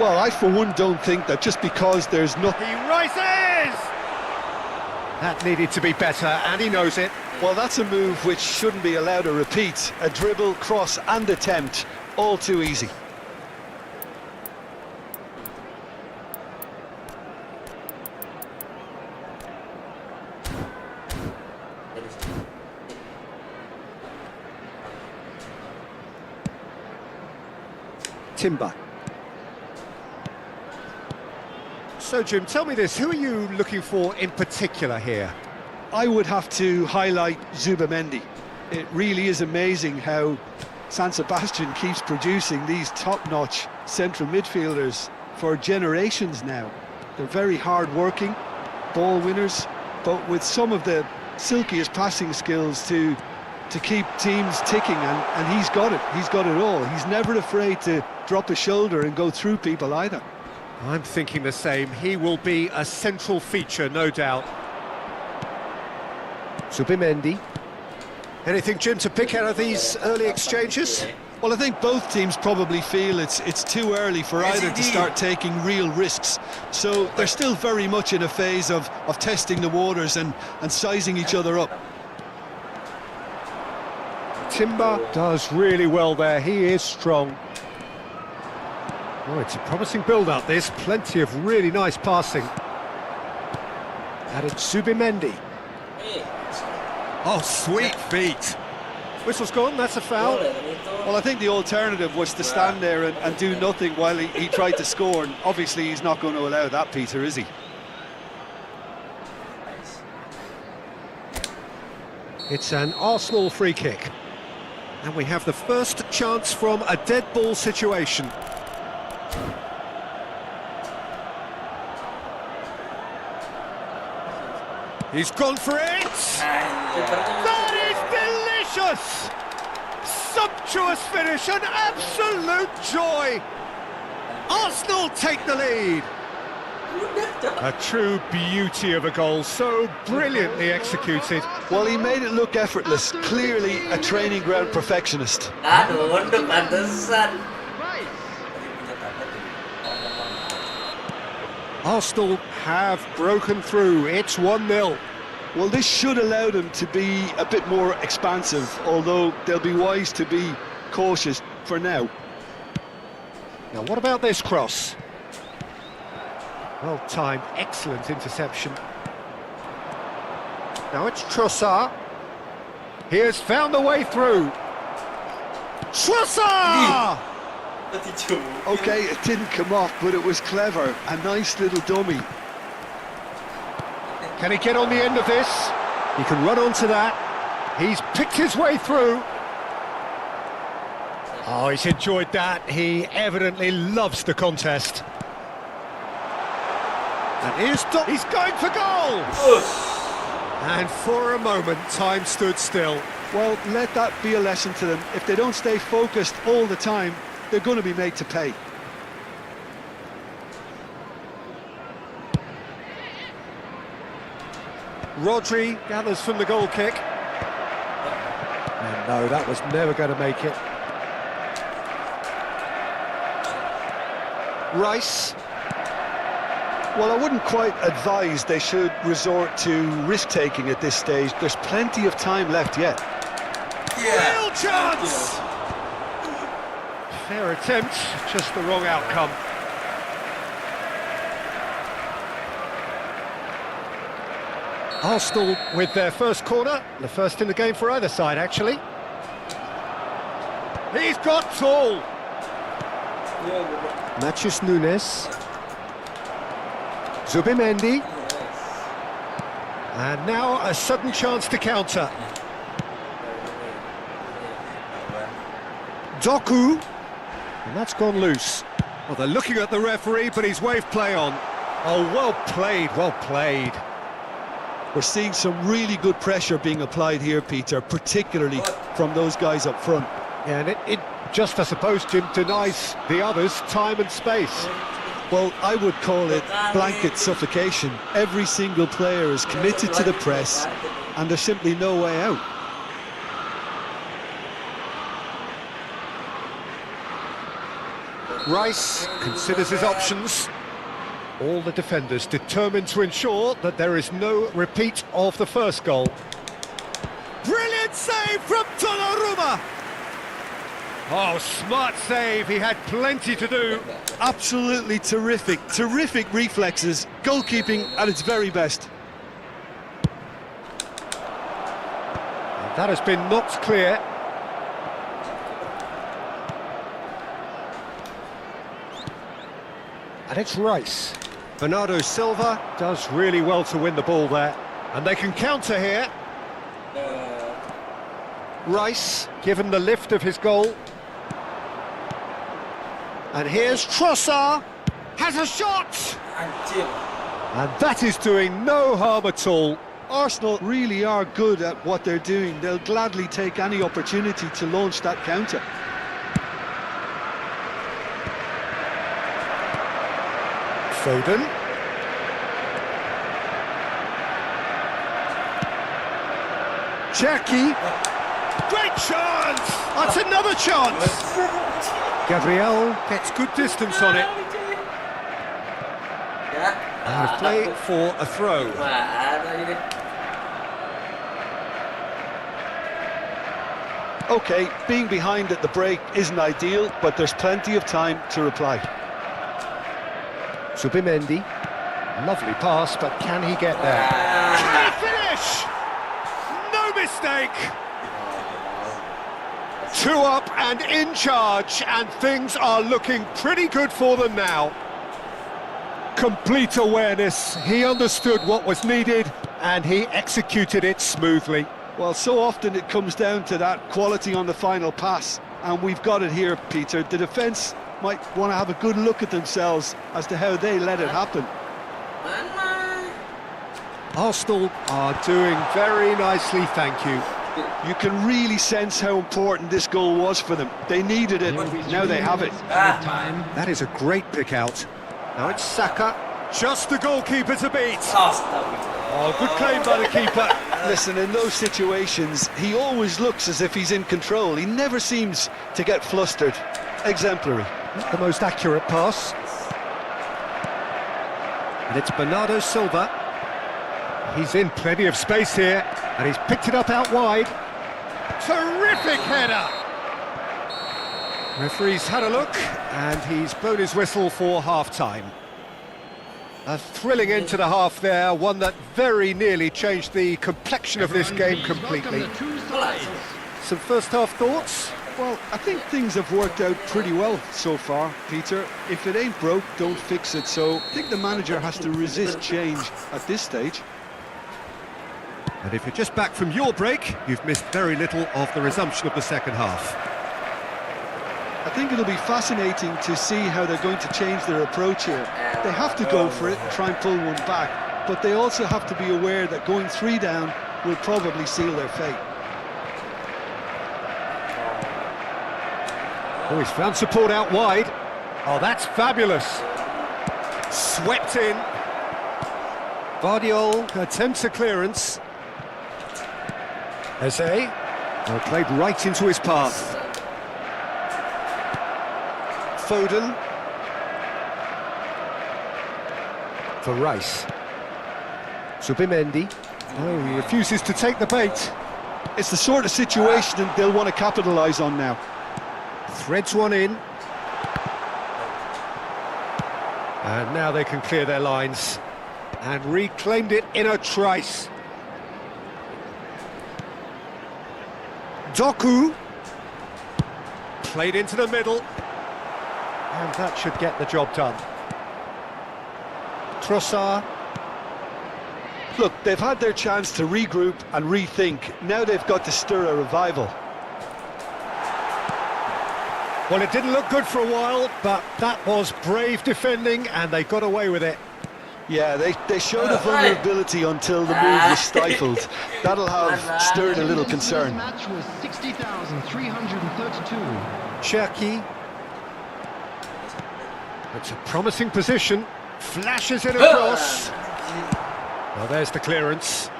C: Well, I for one don't think that just because there's nothing...
B: He rises! That needed to be better, and he knows it.
C: Well, that's a move which shouldn't be allowed to repeat. A dribble, cross and attempt, all too easy.
B: Timber. So, Jim, tell me this, who are you looking for in particular here?
C: I would have to highlight Zubamendi. It really is amazing how San Sebastian keeps producing these top-notch central midfielders for generations now. They're very hard-working, ball winners, but with some of the silkiest passing skills to keep teams ticking, and he's got it. He's got it all. He's never afraid to drop a shoulder and go through people either.
B: I'm thinking the same. He will be a central feature, no doubt. Zubimendi. Anything, Jim, to pick out of these early exchanges?
C: Well, I think both teams probably feel it's too early for either to start taking real risks. So they're still very much in a phase of testing the waters and sizing each other up.
B: Timber does really well there. He is strong. Oh, it's a promising build-up, this. Plenty of really nice passing. Added Zubimendi. Oh, sweet feet. Whistle's gone, that's a foul.
C: Well, I think the alternative was to stand there and do nothing while he tried to score, and obviously he's not going to allow that, Peter, is he?
B: It's an Arsenal free kick. And we have the first chance from a dead ball situation. He's gone for it! That is delicious! Sumptuous finish, an absolute joy! Arsenal take the lead! A true beauty of a goal, so brilliantly executed.
C: Well, he made it look effortless, clearly a training ground perfectionist.
A: Aduh, pantesan.
B: Arsenal have broken through, it's 1-0.
C: Well, this should allow them to be a bit more expansive, although they'll be wise to be cautious for now.
B: Now, what about this cross? Well timed, excellent interception. Now it's Trossard. He has found the way through. Trossard!
C: Okay, it didn't come off, but it was clever. A nice little dummy.
B: Can he get on the end of this? He can run onto that. He's picked his way through. Oh, he's enjoyed that. He evidently loves the contest. And he's going for goal! And for a moment, time stood still.
C: Well, let that be a lesson to them. If they don't stay focused all the time, they're going to be made to pay.
B: Rodri gathers from the goal kick. And no, that was never going to make it. Rice.
C: Well, I wouldn't quite advise they should resort to risk-taking at this stage. There's plenty of time left yet.
B: Real chance! Fair attempt, just the wrong outcome. Arsenal with their first corner, the first in the game for either side, actually. He's got tall. Matheus Nunes. Zubimendi. And now a sudden chance to counter. Doku. And that's gone loose. Well, they're looking at the referee, but he's waved play on. Oh, well played, well played.
C: We're seeing some really good pressure being applied here, Peter, particularly from those guys up front.
B: Yeah, and it just, I suppose, Jim, denies the others time and space.
C: Well, I would call it blanket suffocation. Every single player is committed to the press, and there's simply no way out.
B: Rice considers his options. All the defenders determined to ensure that there is no repeat of the first goal. Brilliant save from Donnarumma! Oh, smart save, he had plenty to do.
C: Absolutely terrific, terrific reflexes, goalkeeping at its very best.
B: And that has been knocked clear. And it's Rice. Bernardo Silva does really well to win the ball there. And they can counter here. Rice, given the lift of his goal. And here's Trossard, has a shot! And that is doing no harm at all.
C: Arsenal really are good at what they're doing. They'll gladly take any opportunity to launch that counter.
B: Foden. Cherki. Great chance! That's another chance! Gabriel gets good distance on it. And a play for a throw.
C: Okay, being behind at the break isn't ideal, but there's plenty of time to reply.
B: Zubimendi. Lovely pass, but can he get there? Can he finish? No mistake! 2 up and in charge, and things are looking pretty good for them now. Complete awareness, he understood what was needed, and he executed it smoothly.
C: Well, so often it comes down to that quality on the final pass, and we've got it here, Peter. The defence might want to have a good look at themselves as to how they let it happen.
B: Arsenal are doing very nicely, thank you.
C: You can really sense how important this goal was for them. They needed it, now they have it.
B: That is a great pick out. Now it's Saka, just the goalkeeper to beat. Oh, good claim by the keeper.
C: Listen, in those situations, he always looks as if he's in control. He never seems to get flustered. Exemplary.
B: Not the most accurate pass. And it's Bernardo Silva. He's in plenty of space here, and he's picked it up out wide. Terrific header! Referee's had a look, and he's blown his whistle for half-time. A thrilling end to the half there, one that very nearly changed the complexion of this game completely. Some first-half thoughts?
C: Well, I think things have worked out pretty well so far, Peter. If it ain't broke, don't fix it. So I think the manager has to resist change at this stage.
B: And if you're just back from your break, you've missed very little of the resumption of the second half.
C: I think it'll be fascinating to see how they're going to change their approach here. They have to go for it and try and pull one back, but they also have to be aware that going 3 down will probably seal their fate.
B: Oh, he's found support out wide. Oh, that's fabulous. Swept in. Vardiol attempts a clearance. Eze. Well, played right into his path. Foden. For Rice. Subimendi. Oh, he refuses to take the bait.
C: It's the sort of situation they'll want to capitalise on now.
B: Threads one in. And now they can clear their lines. And reclaimed it in a trice. Doku. Played into the middle. And that should get the job done. Trossard.
C: Look, they've had their chance to regroup and rethink. Now they've got to stir a revival.
B: Well, it didn't look good for a while, but that was brave defending, and they got away with it.
C: Yeah, they showed a vulnerability until the move was stifled. That'll have stirred a little concern.
F: The match was 60,332.
B: Cherki. It's a promising position. Flashes it across. Well, there's the clearance.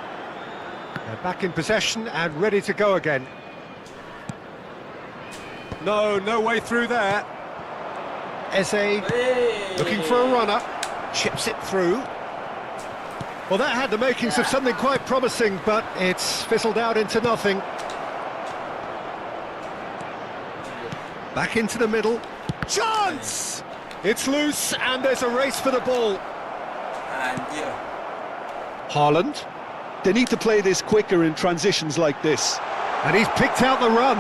B: They're back in possession and ready to go again. No way through there. Eze looking for a runner. Chips it through. Well, that had the makings of something quite promising, but it's fizzled out into nothing. Back into the middle. Chance! It's loose, and there's a race for the ball. Haaland.
C: They need to play this quicker in transitions like this.
B: And he's picked out the run.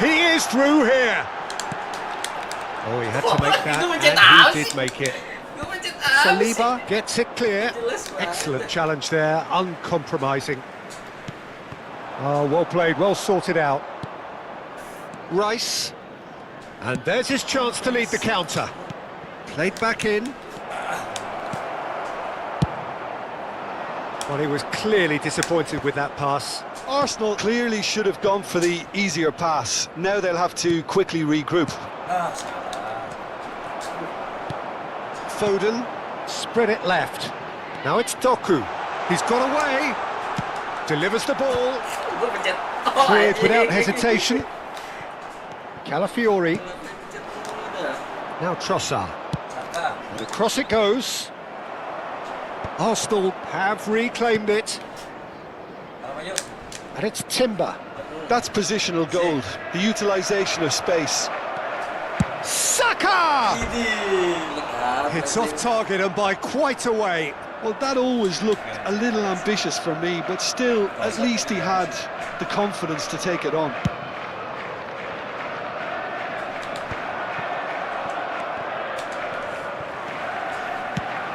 B: He is through here. Oh, he had to make that, and he did make it. Saliba gets it clear. Excellent challenge there, uncompromising. Oh, well played, well sorted out. Rice. And there's his chance to lead the counter. Played back in. Well, he was clearly disappointed with that pass.
C: Arsenal clearly should have gone for the easier pass. Now they'll have to quickly regroup.
B: Foden, spread it left. Now it's Doku. He's got away. Delivers the ball. Cleared without hesitation. Calafiori. Now Trossard. And across it goes. Arsenal have reclaimed it. And it's Timber.
C: That's positional gold, the utilisation of space.
B: Saka! It's off target and by quite a way.
C: Well, that always looked a little ambitious for me, but still, at least he had the confidence to take it on.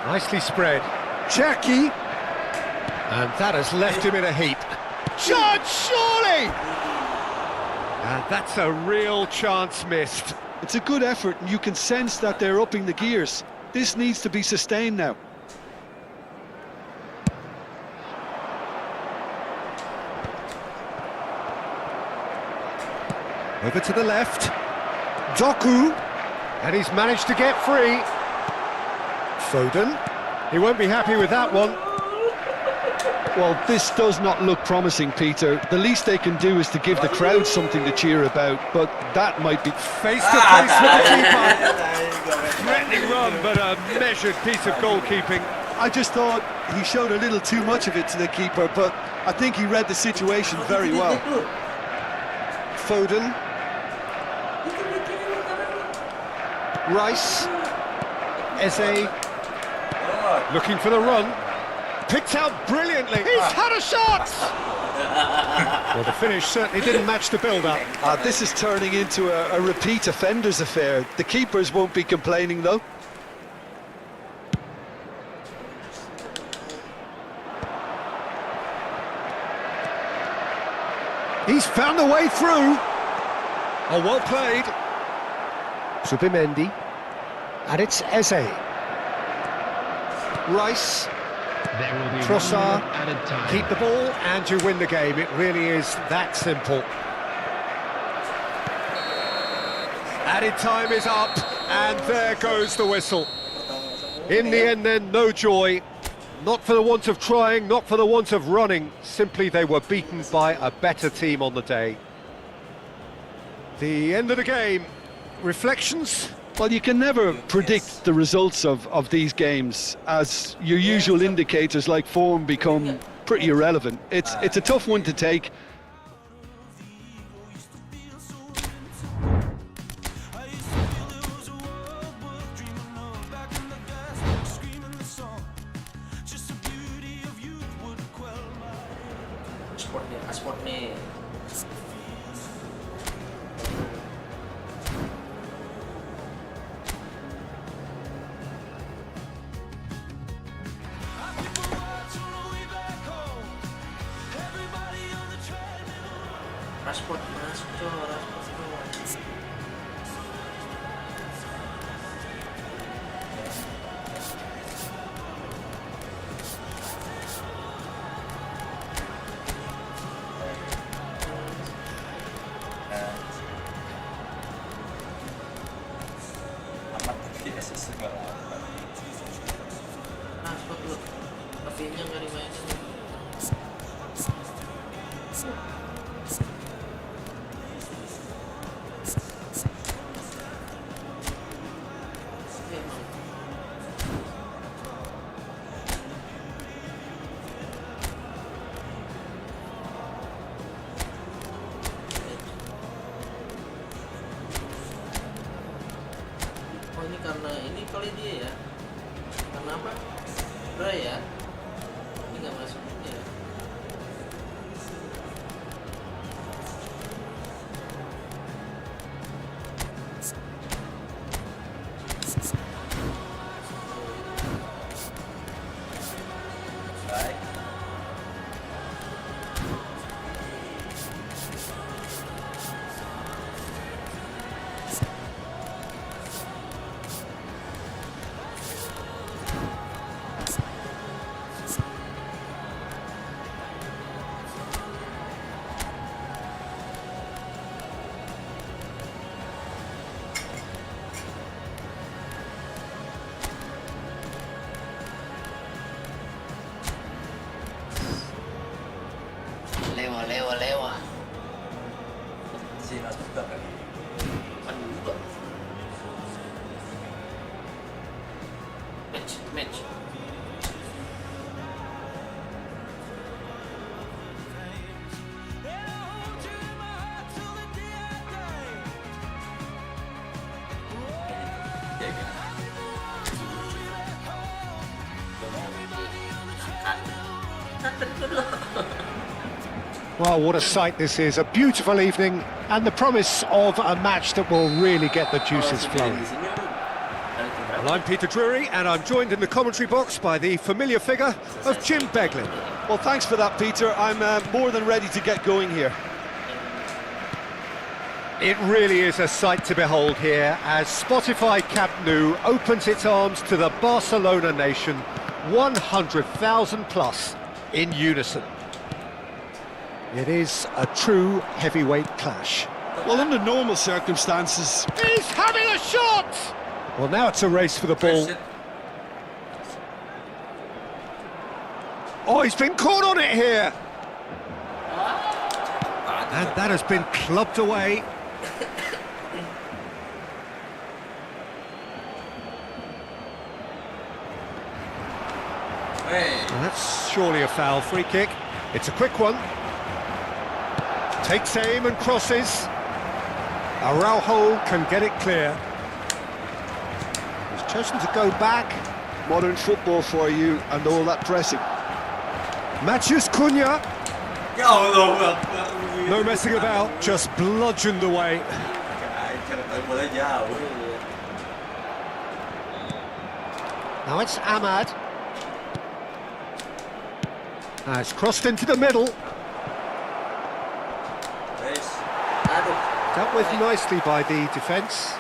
B: Nicely spread. Cherki. And that has left him in a heap. Chance, surely! And that's a real chance missed.
C: It's a good effort, and you can sense that they're upping the gears. This needs to be sustained now.
B: Over to the left. Doku. And he's managed to get free. Foden. He won't be happy with that one.
C: Well, this does not look promising, Peter. The least they can do is to give the crowd something to cheer about, but that might be...
B: Face to face with the keeper. Threatening run, but a measured piece of goalkeeping.
C: I just thought he showed a little too much of it to the keeper, but I think he read the situation very well. Foden. Rice. Eze.
B: Looking for the run. Picked out brilliantly. He's had a shot! Well, the finish certainly didn't match the build-up.
C: This is turning into a repeat offenders affair. The keepers won't be complaining, though.
B: He's found a way through. Oh, well played. Subimendi. And it's Eze. Rice.
F: There will be
B: Trossard.
F: added time.
B: Keep the ball and you win the game. It really is that simple. Added time is up, and there goes the whistle. In the end then, no joy. Not for the want of trying, not for the want of running. Simply they were beaten by a better team on the day. The end of the game. Reflections?
C: Well, you can never predict the results of these games, as your usual indicators like form become pretty irrelevant. It's a tough one to take.
A: Sport nih. Transport masuk tuh, transport tuh.
E: Amat tidak sesuai.
A: Transport tuh. Tapi-nya nggak dimainin. Oh, ini karena ini kali dia ya. Karena apa? Dry ya. Ini nggak masuk ya.
E: Baik.
A: Lewa.
E: Si Asputar kan.
A: Juga. Match.
E: Ya kan.
B: Well, what a sight this is. A beautiful evening and the promise of a match that will really get the juices flowing. Well, I'm Peter Drury and I'm joined in the commentary box by the familiar figure of Jim Beglin.
C: Well, thanks for that, Peter. I'm more than ready to get going here.
B: It really is a sight to behold here as Spotify Camp Nou opens its arms to the Barcelona nation, 100,000 plus in unison. It is a true heavyweight clash.
C: Well, under normal circumstances...
B: He's having a shot! Well, now it's a race for the ball. Oh, he's been caught on it here! And that has been clubbed away. Well, that's surely a foul. Free kick. It's a quick one. Takes aim and crosses. Araujo can get it clear. He's chosen to go back.
C: Modern football for you and all that pressing.
B: Matheus Cunha.
E: Ya Allah.
B: No messing about, just bludgeoned away.
E: Bola jauh.
B: Now it's Ahmad. Now it's crossed into the middle.
E: Guys,
A: Aduh.
B: Dealt with nicely by the defence.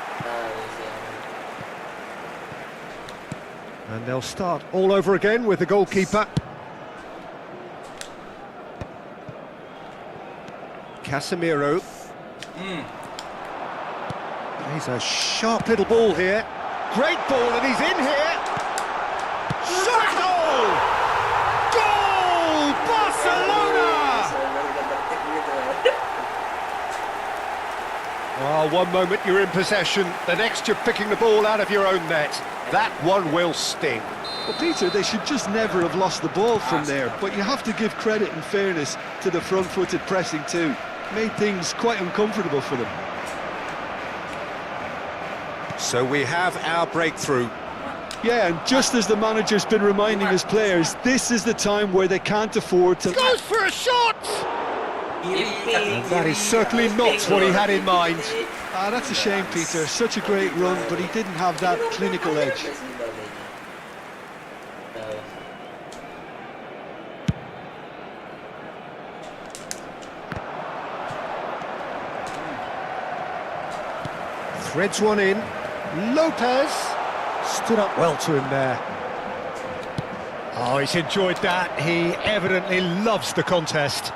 B: And they'll start all over again with the goalkeeper. Casemiro. He's a sharp little ball here. Great ball, and he's in here. Shot goal! Goal! Barcelona! Oh, one moment you're in possession, the next you're picking the ball out of your own net. That one will sting.
C: Well, Peter, they should just never have lost the ball from there, but you have to give credit and fairness to the front-footed pressing too. Made things quite uncomfortable for them.
B: So we have our breakthrough.
C: Yeah, and just as the manager's been reminding his players, this is the time where they can't afford to...
B: Goes for a shot! And that is certainly not what he had in mind.
C: Ah, that's a shame, Peter. Such a great run, but he didn't have that clinical edge.
B: Threads one in. Lopez stood up well to him there. Oh, he's enjoyed that. He evidently loves the contest.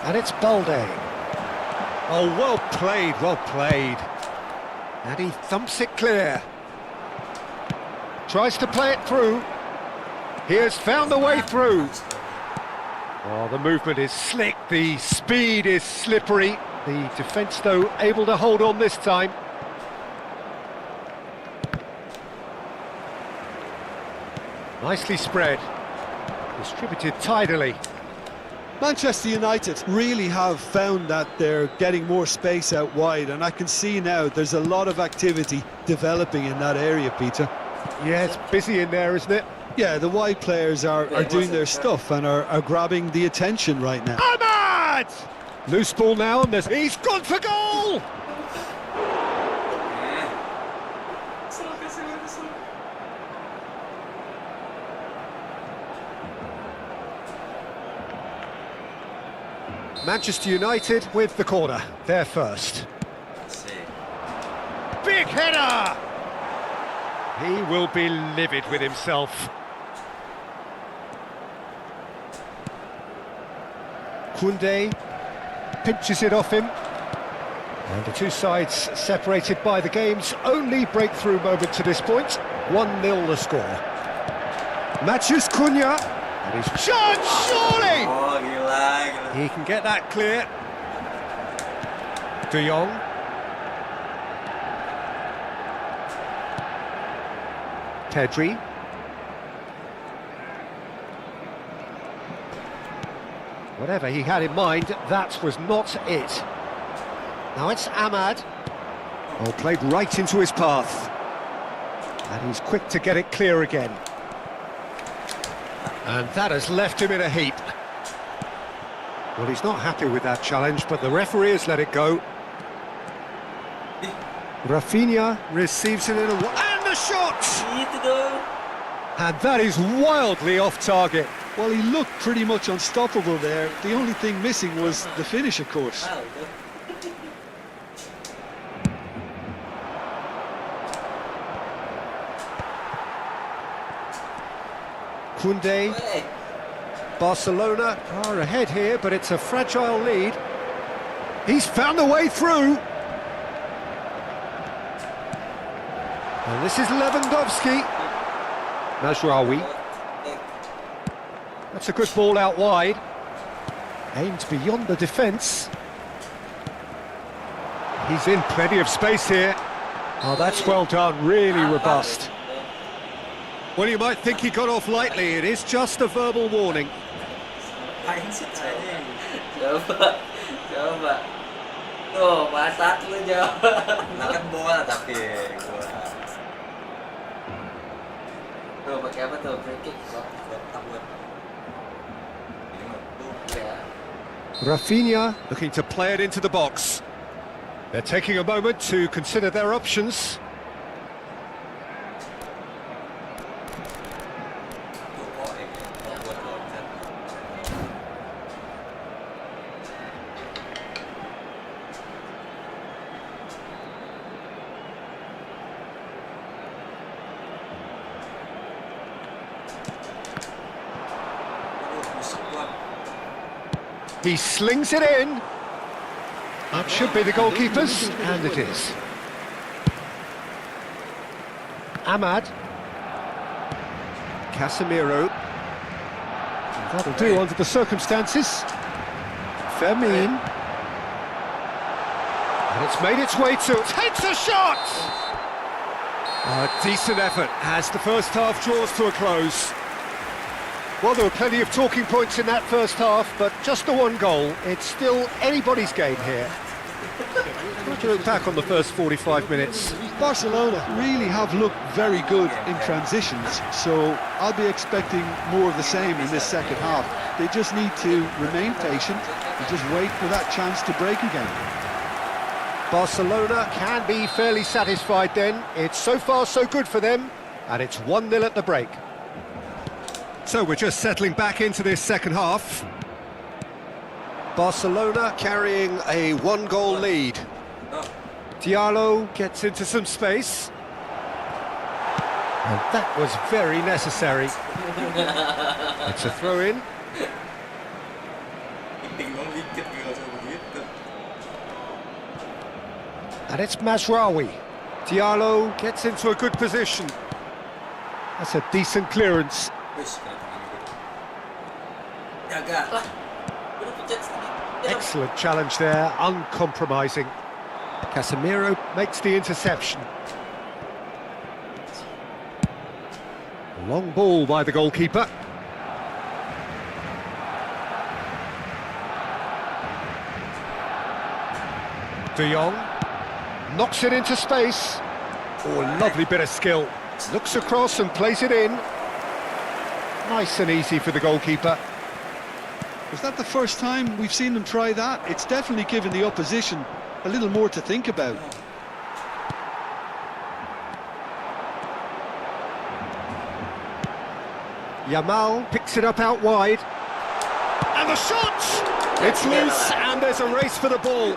B: And it's Balde. Oh, well played, well played. And he thumps it clear. Tries to play it through. He has found the way through. Oh, the movement is slick, the speed is slippery. The defence, though, able to hold on this time. Nicely spread. Distributed tidily.
C: Manchester United really have found that they're getting more space out wide, and I can see now there's a lot of activity developing in that area, Peter.
B: Yeah, it's busy in there, isn't it?
C: Yeah, the wide players are doing their stuff and are grabbing the attention right now.
B: Ahmad! Loose ball now, and he's gone for goal! Manchester United with the corner, they're first. Big header! He will be livid with himself. Koundé pinches it off him. And the two sides separated by the game's only breakthrough moment to this point. 1-0 the score. Matheus Cunha. And he's shot, surely!
E: Oh, gila.
B: He can get that clear. De Jong. Pedri. Whatever he had in mind, that was not it. Now it's Ahmad. Oh, played right into his path. And he's quick to get it clear again. And that has left him in a heap. Well, he's not happy with that challenge, but the referee has let it go. Rafinha receives it in a... And the shot! And that is wildly off target.
C: Well, he looked pretty much unstoppable there. The only thing missing was the finish, of course.
B: Koundé. Barcelona are ahead here, but it's a fragile lead. He's found the way through. And this is Lewandowski. Mazraoui. That's a good ball out wide. Aimed beyond the defence. He's in plenty of space here. Oh, that's well done, really robust. Well, you might think he got off lightly. It is just a verbal warning.
E: Main sih aja.
A: Coba. Tuh, masak lu coba.
E: Makan bola tapi gua
A: Tuh, pakai apa tuh? Free kick.
E: takut. Ini mah tuh
A: Ya.
B: Rafinha looking to play it into the box. They're taking a moment to consider their options.
E: kok buat loncat. Busuk gua.
B: He slings it in. That should be the goalkeeper's, and it is. Ahmad. Casemiro. That'll do under the circumstances. Fermin. And it's made its way to... Takes a shot! A decent effort as the first half draws to a close. Well, there were plenty of talking points in that first half, but just the one goal. It's still anybody's game here. What do you look back on the first 45 minutes?
C: Barcelona really have looked very good in transitions, so I'll be expecting more of the same in this second half. They just need to remain patient and just wait for that chance to break again.
B: Barcelona can be fairly satisfied then. It's so far so good for them, and it's 1-0 at the break. So we're just settling back into this second half. Barcelona carrying a one-goal lead. Diallo gets into some space. And that was very necessary. It's a throw-in.
E: Bingung dikit kalau begitu.
B: And it's Mazraoui. Diallo gets into a good position. That's a decent clearance.
E: Wis, kena tangan gitu. Jaga.
A: Udah pencet sedikit.
B: Excellent challenge there, uncompromising. Casemiro makes the interception. Long ball by the goalkeeper. De Jong knocks it into space. Oh, lovely bit of skill. Looks across and plays it in. Nice and easy for the goalkeeper.
C: Was that the first time we've seen them try that? It's definitely given the opposition a little more to think about.
B: Yamal picks it up out wide. And the shot! It's loose and there's a race for the ball.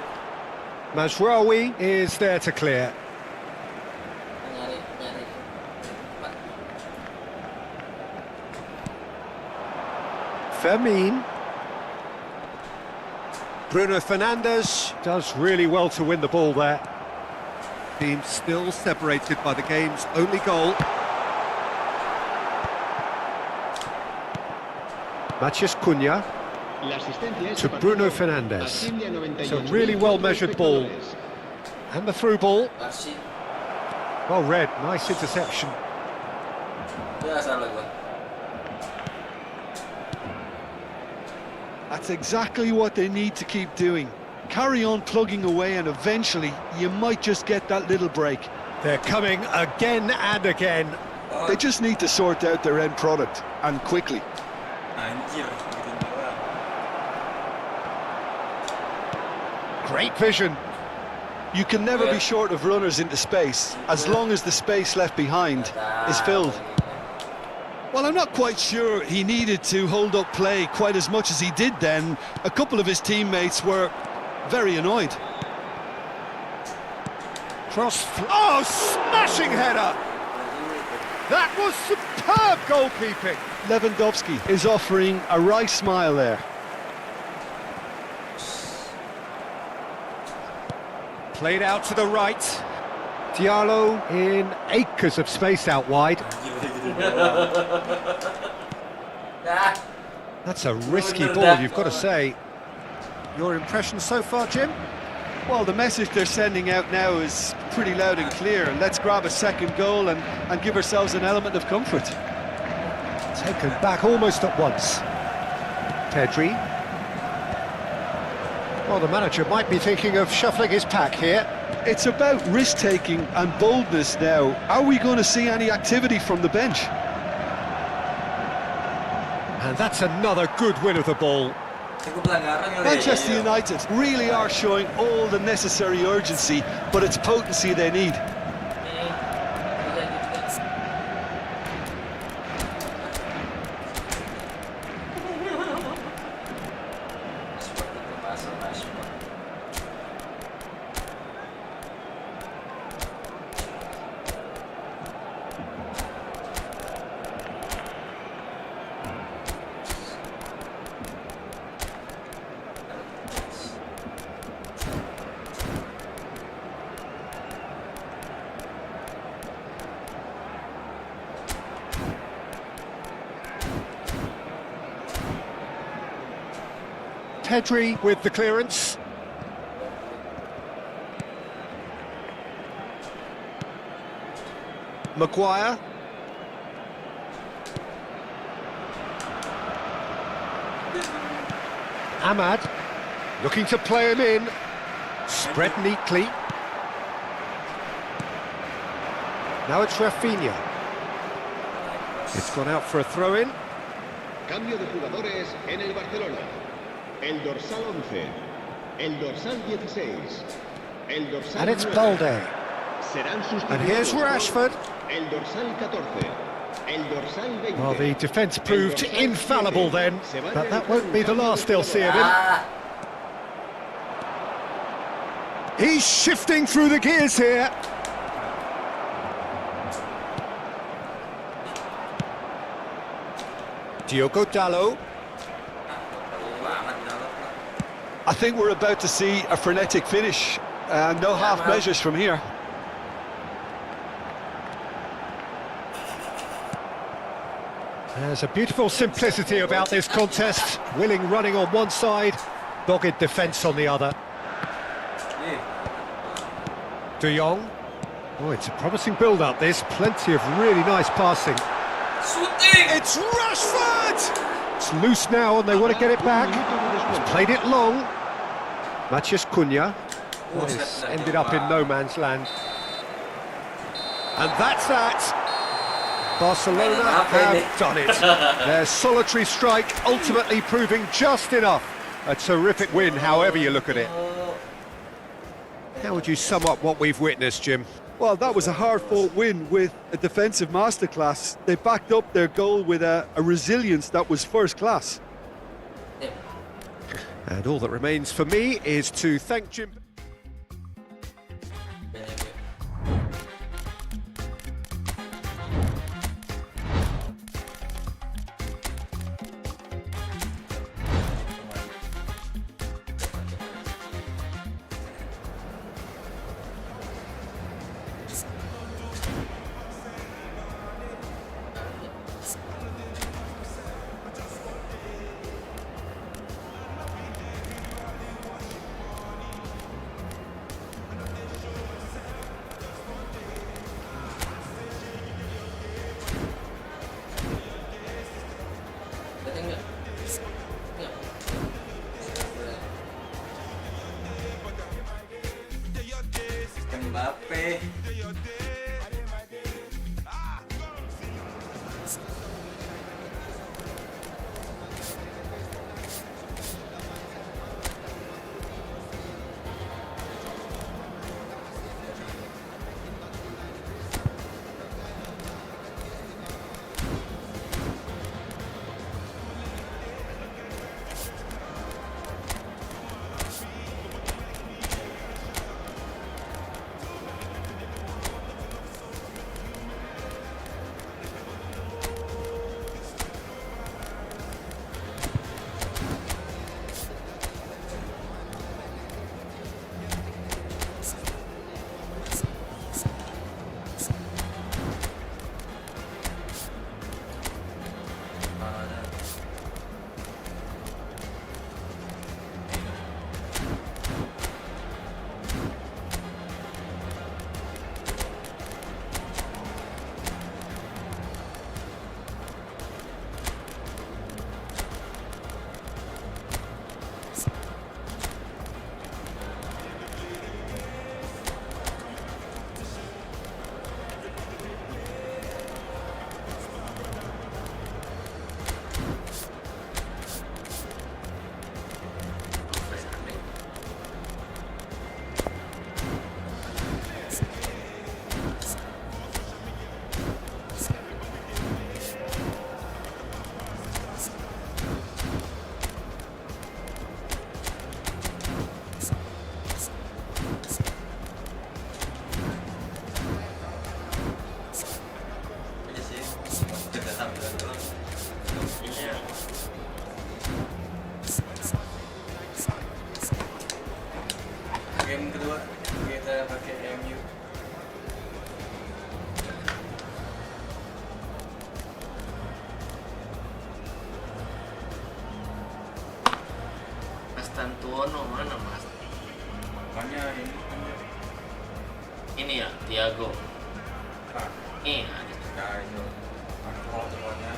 B: Mazraoui is there to clear.
A: Nyari.
B: Fermin. Bruno Fernandes does really well to win the ball there. Team still separated by the game's only goal. Matías Cunha to Bruno Fernandes. It's a really well-measured ball. And the through ball.
A: Barsi.
B: Well read, nice interception.
A: Ya salah gua.
C: That's exactly what they need to keep doing. Carry on plugging away and eventually you might just get that little break.
B: They're coming again and again.
C: They just need to sort out their end product, and quickly.
E: Anjir, gitu doang.
B: Great vision.
C: You can never be short of runners into space, as long as the space left behind is filled. Well, I'm not quite sure he needed to hold up play quite as much as he did then. A couple of his teammates were very annoyed.
B: Cross, oh, smashing header! That was superb goalkeeping.
C: Lewandowski is offering a right smile there.
B: Played out to the right. Diallo in acres of space out wide. That's a risky ball, you've got to say. Your impression so far, Jim?
C: Well, the message they're sending out now is pretty loud and clear. Let's grab a second goal and give ourselves an element of comfort.
B: Taken back almost at once. Pedri. Well, the manager might be thinking of shuffling his pack here.
C: It's about risk-taking and boldness now. Are we going to see any activity from the bench?
B: And that's another good win of the ball.
E: Cukup pelanggaran kali ya.
C: Manchester United really are showing all the necessary urgency, but it's potency they need.
B: Pedri with the clearance. Maguire. Ahmad looking to play him in. Spread neatly. Now it's Rafinha. It's gone out for a throw-in.
I: Cambio de jugadores en el Barcelona. El dorsal 11, el dorsal 16, el dorsal
B: And it's
I: 9
B: Balde.
I: serán sustituidos.
B: And here's
I: por
B: Rashford.
I: El dorsal 14, el dorsal 20.
B: Well, the defence proved infallible then, but that won't be the last they'll see of him. He's shifting through the gears here. Diogo Dalot.
C: I think we're about to see a frenetic finish. No half measures from here.
B: There's a beautiful simplicity about this contest. Willing running on one side, dogged defence on the other. De Jong. Oh, it's a promising build-up, this. Plenty of really nice passing. It's Rashford! It's loose now and they want to get it back. He's played it long. Matheus Cunha. That has ended up in no man's land. And that's that. Barcelona have done it. Their solitary strike ultimately proving just enough. A terrific win, however you look at it. How would you sum up what we've witnessed, Jim?
C: Well, that was a hard-fought win with a defensive masterclass. They backed up their goal with a resilience that was first class.
B: And all that remains for me is to thank Jim.
E: Mbappe.
A: Santuono mana mas?
E: Makanya ini kan
A: Ini ya, Thiago.
E: nah,
A: Ini ada.
E: ya itu kalau semuanya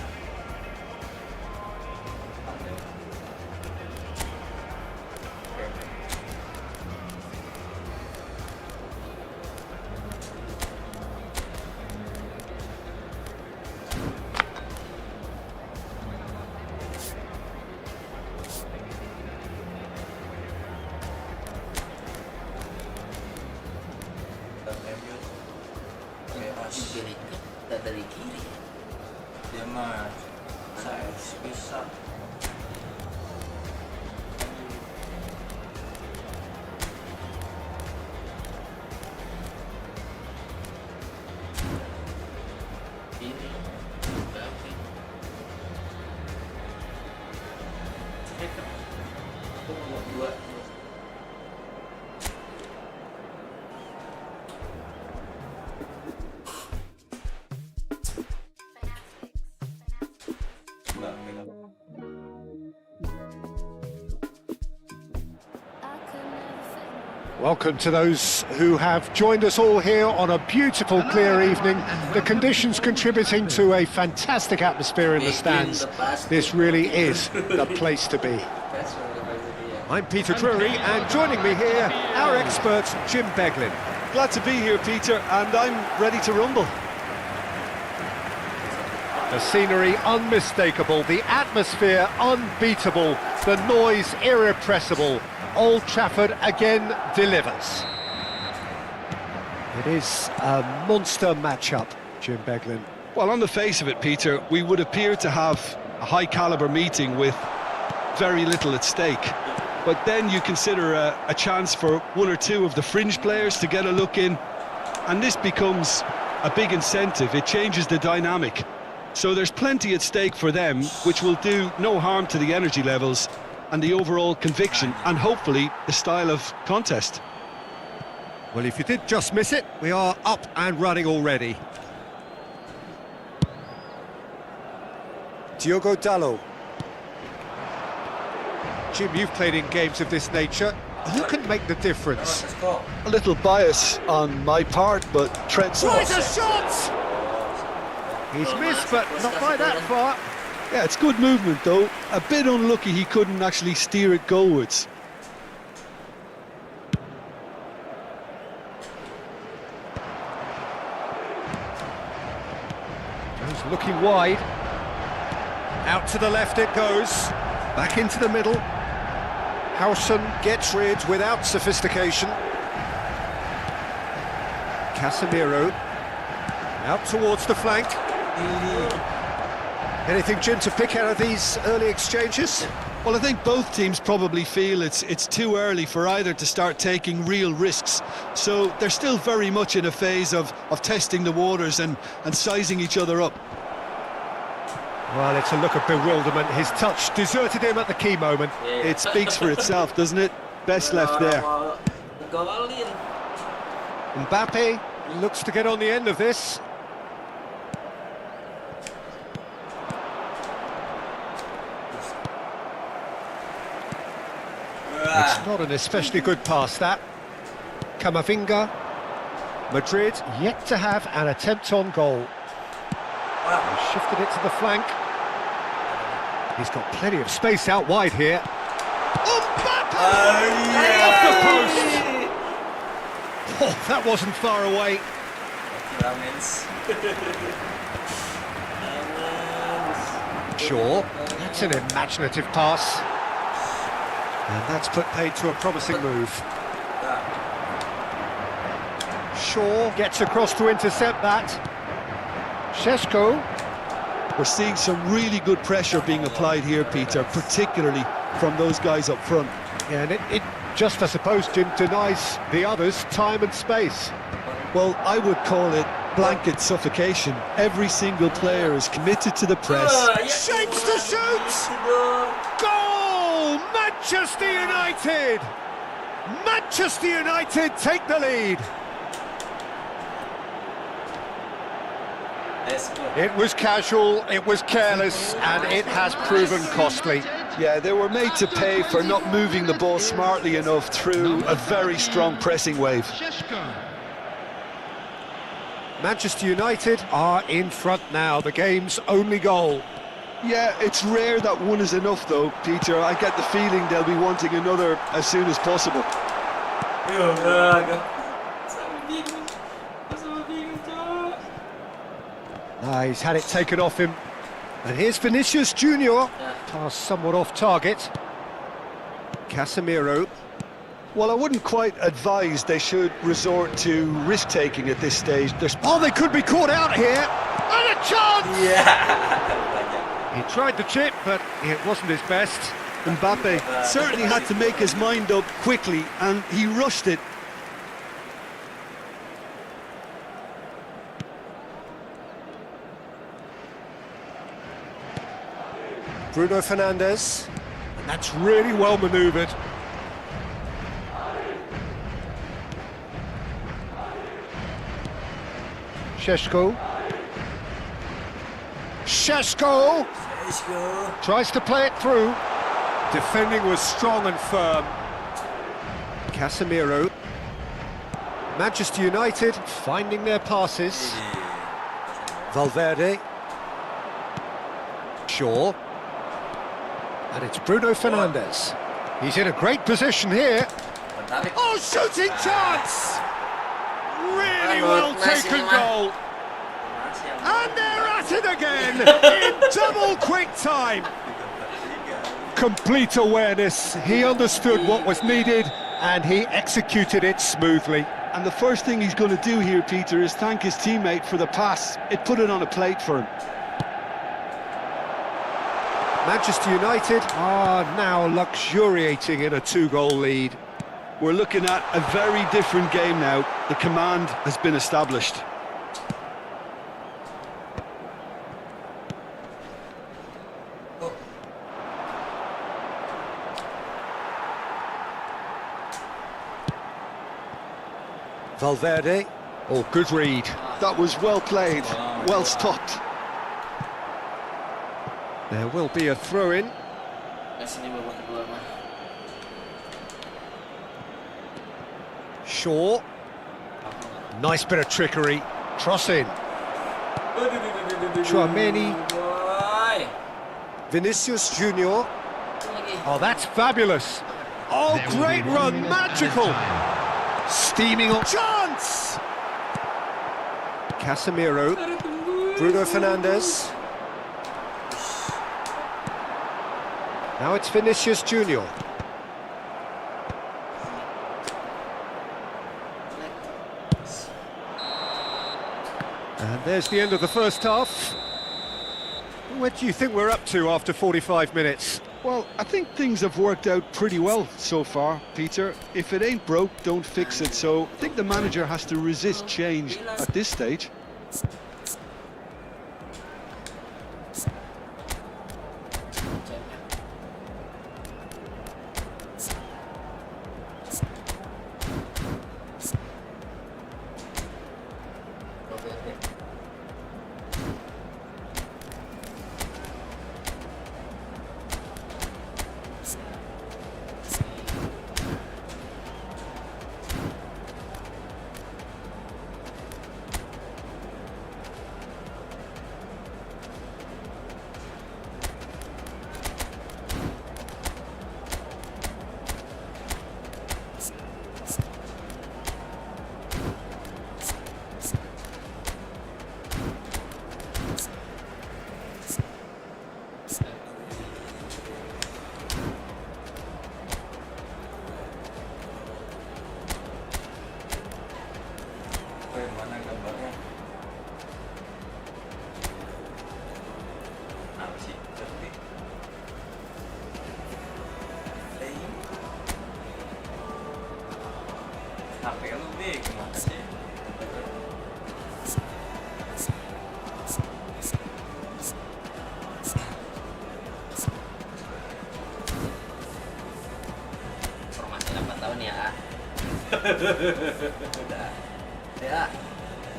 A: Kiri kan dari kiri.
E: dia mah saya bisa
A: Ini. Tapi. Aku mau dua.
E: enggak pegang.
B: Welcome to those who have joined us all here on a beautiful, clear evening. The conditions contributing to a fantastic atmosphere in the stands. This really is the place to be. I'm Peter Drury, and joining me here, our expert, Jim Beglin.
C: Glad to be here, Peter, and I'm ready to rumble.
B: The scenery unmistakable, the atmosphere unbeatable, the noise irrepressible. Old Trafford again delivers. It is a monster matchup, Jim Beglin.
C: Well, on the face of it, Peter, we would appear to have a high-caliber meeting with very little at stake. But then you consider a chance for one or two of the fringe players to get a look in, and this becomes a big incentive. It changes the dynamic. So there's plenty at stake for them, which will do no harm to the energy levels and the overall conviction, and hopefully the style of contest.
B: Well, if you did just miss it, we are up and running already. Diogo Dalot. Jim, you've played in games of this nature. Who can make the difference?
E: Let's go.
C: A little bias on my part, but Trent's
B: Tries a shot! He's missed, but not by that far.
C: yeah, it's good movement though. A bit unlucky he couldn't actually steer it goalwards.
B: He's looking wide. Out to the left it goes. Back into the middle. Howson gets rid without sophistication. Casemiro. Out towards the flank. Anything, Jim, to pick out of these early exchanges?
C: Well, I think both teams probably feel it's too early for either to start taking real risks. So they're still very much in a phase of testing the waters and sizing each other up.
B: Well, it's a look of bewilderment. His touch deserted him at the key moment.
C: It speaks for itself, doesn't it? Best left there.
B: Mbappe looks to get on the end of this. It's not an especially good pass, that. Camavinga. Madrid yet to have an attempt on goal. He shifted it to the flank. He's got plenty of space out wide here. Mbappe! Off the post! Oh, that wasn't far away. Sure, that's an imaginative pass. And that's put paid to a promising move. Shaw gets across to intercept that. Šeško.
C: We're seeing some really good pressure being applied here, Peter, particularly from those guys up front.
B: Yeah, and it just, I suppose, Jim, denies the others time and space.
C: Well, I would call it blanket suffocation. Every single player is committed to the press.
B: Shapes to shoot! Goal! Manchester United! Manchester United take the lead. It was casual, it was careless, and it has proven costly.
C: Yeah, they were made to pay for not moving the ball smartly enough through a very strong pressing wave.
F: Šeško.
B: Manchester United are in front now, the game's only goal.
C: Yeah, it's rare that one is enough though, Peter. I get the feeling they'll be wanting another as soon as possible.
B: He's had it taken off him. And here's Vinicius Junior. Pass somewhat off target. Casemiro.
C: Well, I wouldn't quite advise they should resort to risk-taking at this stage.
B: Oh, they could be caught out here. And a chance!
A: Yeah.
B: He tried the chip, but it wasn't his best.
C: Mbappe certainly had to make his mind up quickly, and he rushed it.
B: Bruno Fernandes. And that's really well manoeuvred. Šeško. Šeško tries to play it through. Defending was strong and firm. Casemiro. Manchester United finding their passes. Valverde. Shaw. And it's Bruno Fernandes. He's in a great position here. Oh, shooting chance! Really well taken goal. And they're at it again in double quick time. Complete awareness. He understood what was needed and he executed it smoothly.
C: And the first thing he's going to do here, Peter, is thank his teammate for the pass. It put it on a plate for him.
B: Manchester United are now luxuriating in a 2-goal lead.
C: We're looking at a very different game now. The command has been established.
B: Valverde. Oh, good read.
C: That was well played, well stopped.
B: There will be a throw-in. Shaw. Nice bit of trickery. Cross in. Tchouaméni. Vinicius Junior. Oh, that's fabulous. Oh, great run, magical. Steaming on. Chance! Casemiro. Bruno Fernandes. Now it's Vinicius Junior. And there's the end of the first half. What do you think we're up to after 45 minutes?
C: Well, I think things have worked out pretty well so far, Peter. If it ain't broke, don't fix it. So I think the manager has to resist change at this stage.
E: Mana gambarnya? Apa sih? Ngerti? HP lu big, gimana sih?
A: Formasi 8 tahun ya. Udah. Ya.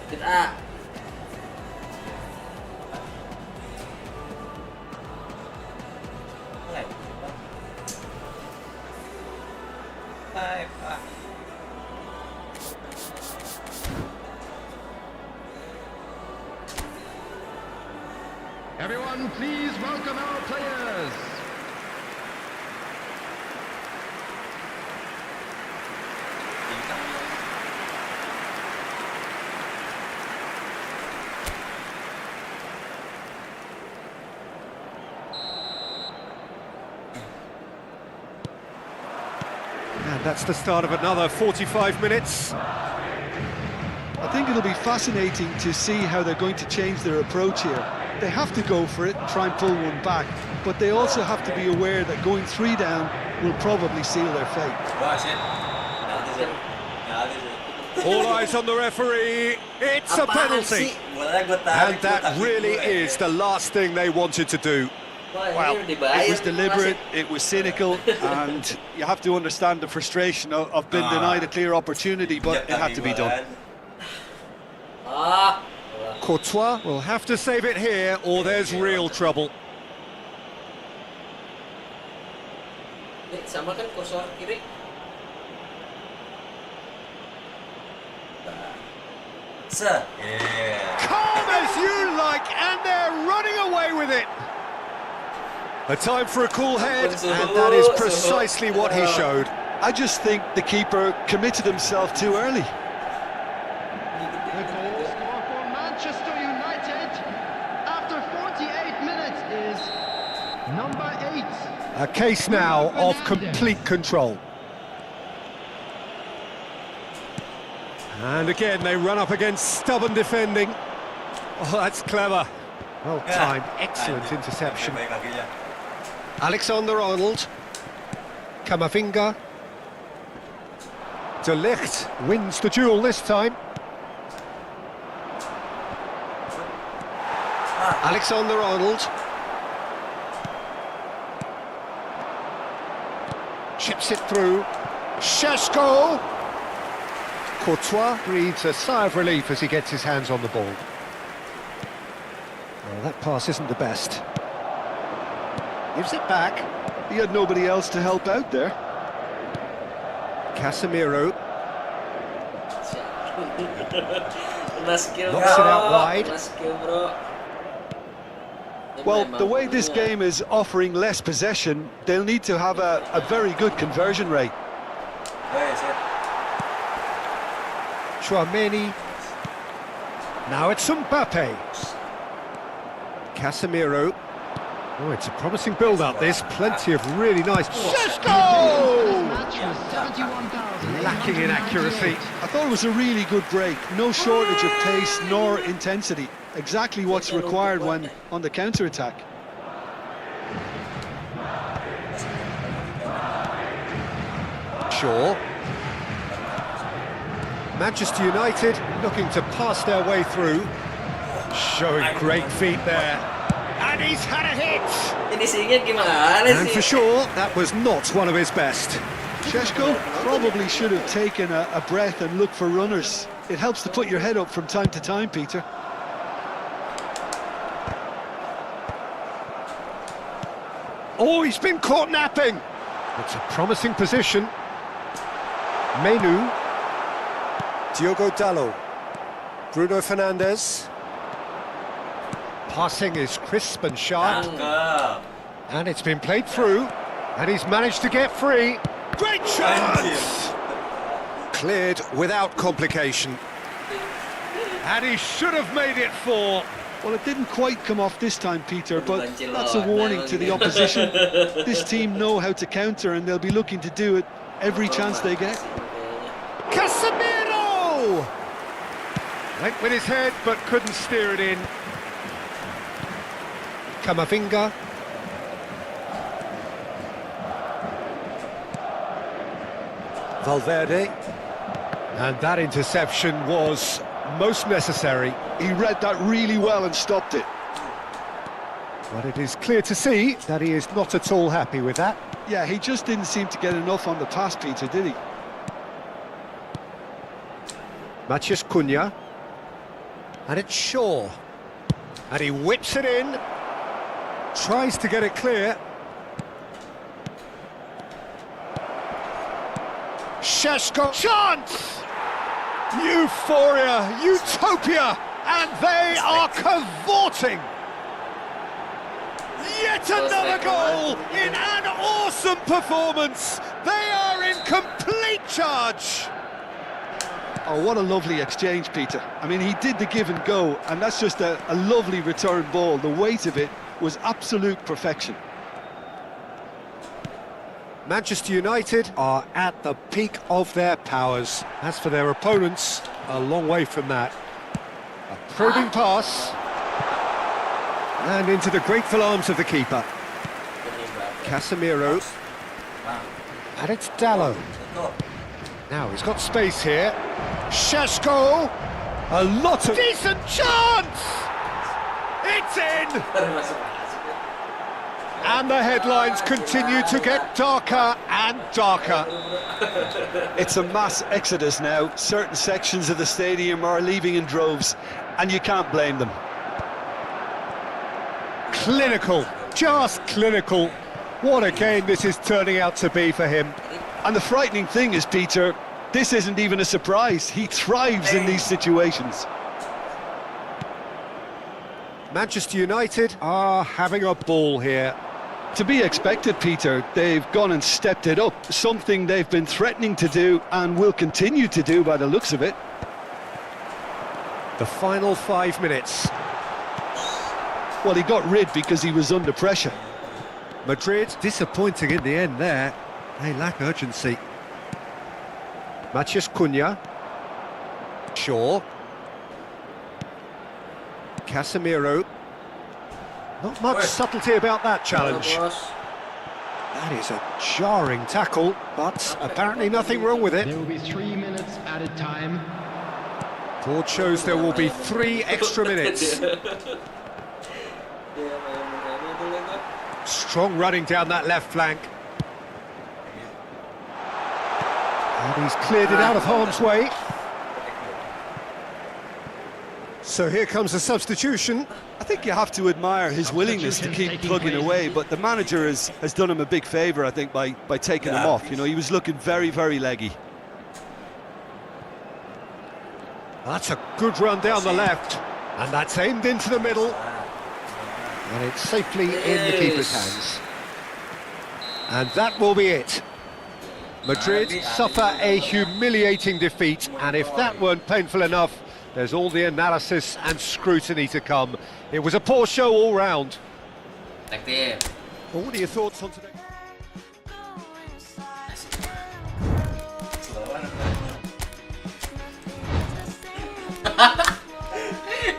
A: Kita.
E: Mulai. santai, Pak.
F: Everyone, please welcome our players.
B: And that's the start of another 45 minutes.
C: I think it'll be fascinating to see how they're going to change their approach here. They have to go for it, try and pull one back, but they also have to be aware that going 3 down will probably seal their fate.
E: Wah, shit.
B: All eyes on the referee. It's a
A: Apaan
B: penalty.
A: sih?
E: Bola gua tarik
B: And that
E: kaki
B: really
E: gua, ya.
B: is the last thing they wanted to do.
A: Wah,
C: Well,
A: ini dibayar
C: it was
A: nih,
C: deliberate,
A: wasit.
C: it was cynical, and you have to understand the frustration of being denied a clear opportunity, but
E: Injak
C: it had
E: kaki
C: to be
E: gua
C: done.
E: kan.
A: Ah,
B: Courtois will have to save it here, or there's real trouble.
A: sama kan kursor kiri.
E: Set. Yeah.
B: Calm as you like, and they're running away with it. A time for a cool head, and that is precisely what he showed.
C: I just think the keeper committed himself too early.
F: The goal score for Manchester United after 48 minutes is number 8.
B: A case now of complete control. And again, they run up against stubborn defending. Oh, that's clever. Well timed, excellent interception.
E: Baik kakinya.
B: Alexander-Arnold. Camavinga. De Ligt wins the duel this time. Alexander-Arnold. Chips it through. Šeško! Courtois breathes a sigh of relief as he gets his hands on the ball. Well, that pass isn't the best. Gives it back.
C: He had nobody else to help out there.
B: Casemiro
A: Kena skill,
B: knocks it out wide.
A: Kena skill, bro.
C: Well, the way this game is offering less possession, they'll need to have a very good conversion rate.
E: Baik, set.
B: Chouameni. Now it's Mbappe. Casemiro. Oh, it's a promising build-up, this. Plenty of really nice... Šeško! Lacking in accuracy.
C: I thought it was a really good break. No shortage of pace nor intensity. Exactly what's required when on the counter-attack.
B: Shaw. Manchester United looking to pass their way through. Showing great feet there. And he's had a hit!
A: Ini singnya gimana
B: And for
A: sih?
B: sure, that was not one of his best.
C: Šeško probably should have taken a breath and looked for runners. It helps to put your head up from time to time, Peter.
B: Oh, he's been caught napping. It's a promising position. Menu. Diogo Dalot. Bruno Fernandes. Passing is crisp and sharp.
E: Cakep.
B: And it's been played through. And he's managed to get free. Great chance! Cleared without complication. And he should have made it 4.
C: Well, it didn't quite come off this time, Peter, but that's a warning to the opposition. This team know how to counter, and they'll be looking to do it every chance they get.
B: Casemiro! Went with his head, but couldn't steer it in. Camavinga. Valverde. And that interception was most necessary.
C: He read that really well and stopped it.
B: But it is clear to see that he is not at all happy with that.
C: Yeah, he just didn't seem to get enough on the pass, Peter, did he?
B: Matheus Cunha. And it's Shaw. And he whips it in. Tries to get it clear. Šeško. Chance! Euphoria, utopia, and they are cavorting. Yet another goal in an awesome performance. They are in complete charge.
C: Oh, what a lovely exchange, Peter. I mean, he did the give and go, and that's just a lovely return ball. The weight of it was absolute perfection.
B: Manchester United are at the peak of their powers. As for their opponents, a long way from that. A probing pass. And into the grateful arms of the keeper. Casemiro. And it's Dallo. Now he's got space here. Šeško. A lot of decent chance! It's in! And the headlines continue to get darker and darker.
C: It's a mass exodus now. Certain sections of the stadium are leaving in droves, and you can't blame them.
B: Clinical, just clinical. What a game this is turning out to be for him.
C: And the frightening thing is, Peter, this isn't even a surprise. He thrives in these situations.
B: Manchester United are having a ball here.
C: To be expected, Peter. They've gone and stepped it up, something they've been threatening to do and will continue to do by the looks of it.
B: The final 5 minutes.
C: Well, he got rid because he was under pressure.
B: Madrid disappointing in the end there. They lack urgency. Matheus Cunha. Shaw. Casemiro. Not much subtlety about that challenge. That is a jarring tackle, but apparently nothing wrong with it.
F: There will be 3 minutes added time.
B: Board shows there will be 3 extra minutes. Strong running down that left flank. And he's cleared it out of harm's way. So here comes a substitution.
C: I think you have to admire his willingness to keep plugging away, but the manager has done him a big favour, I think, by taking him off. You know, he was looking very, very leggy.
B: That's a good run down the left, and that's aimed into the middle. And it's safely in the keeper's hands. And that will be it. Madrid suffer a humiliating defeat, and if that weren't painful enough, there's all the analysis and scrutiny to come. It was a poor show all round.
A: Aktif.
B: Well, what are your thoughts on today?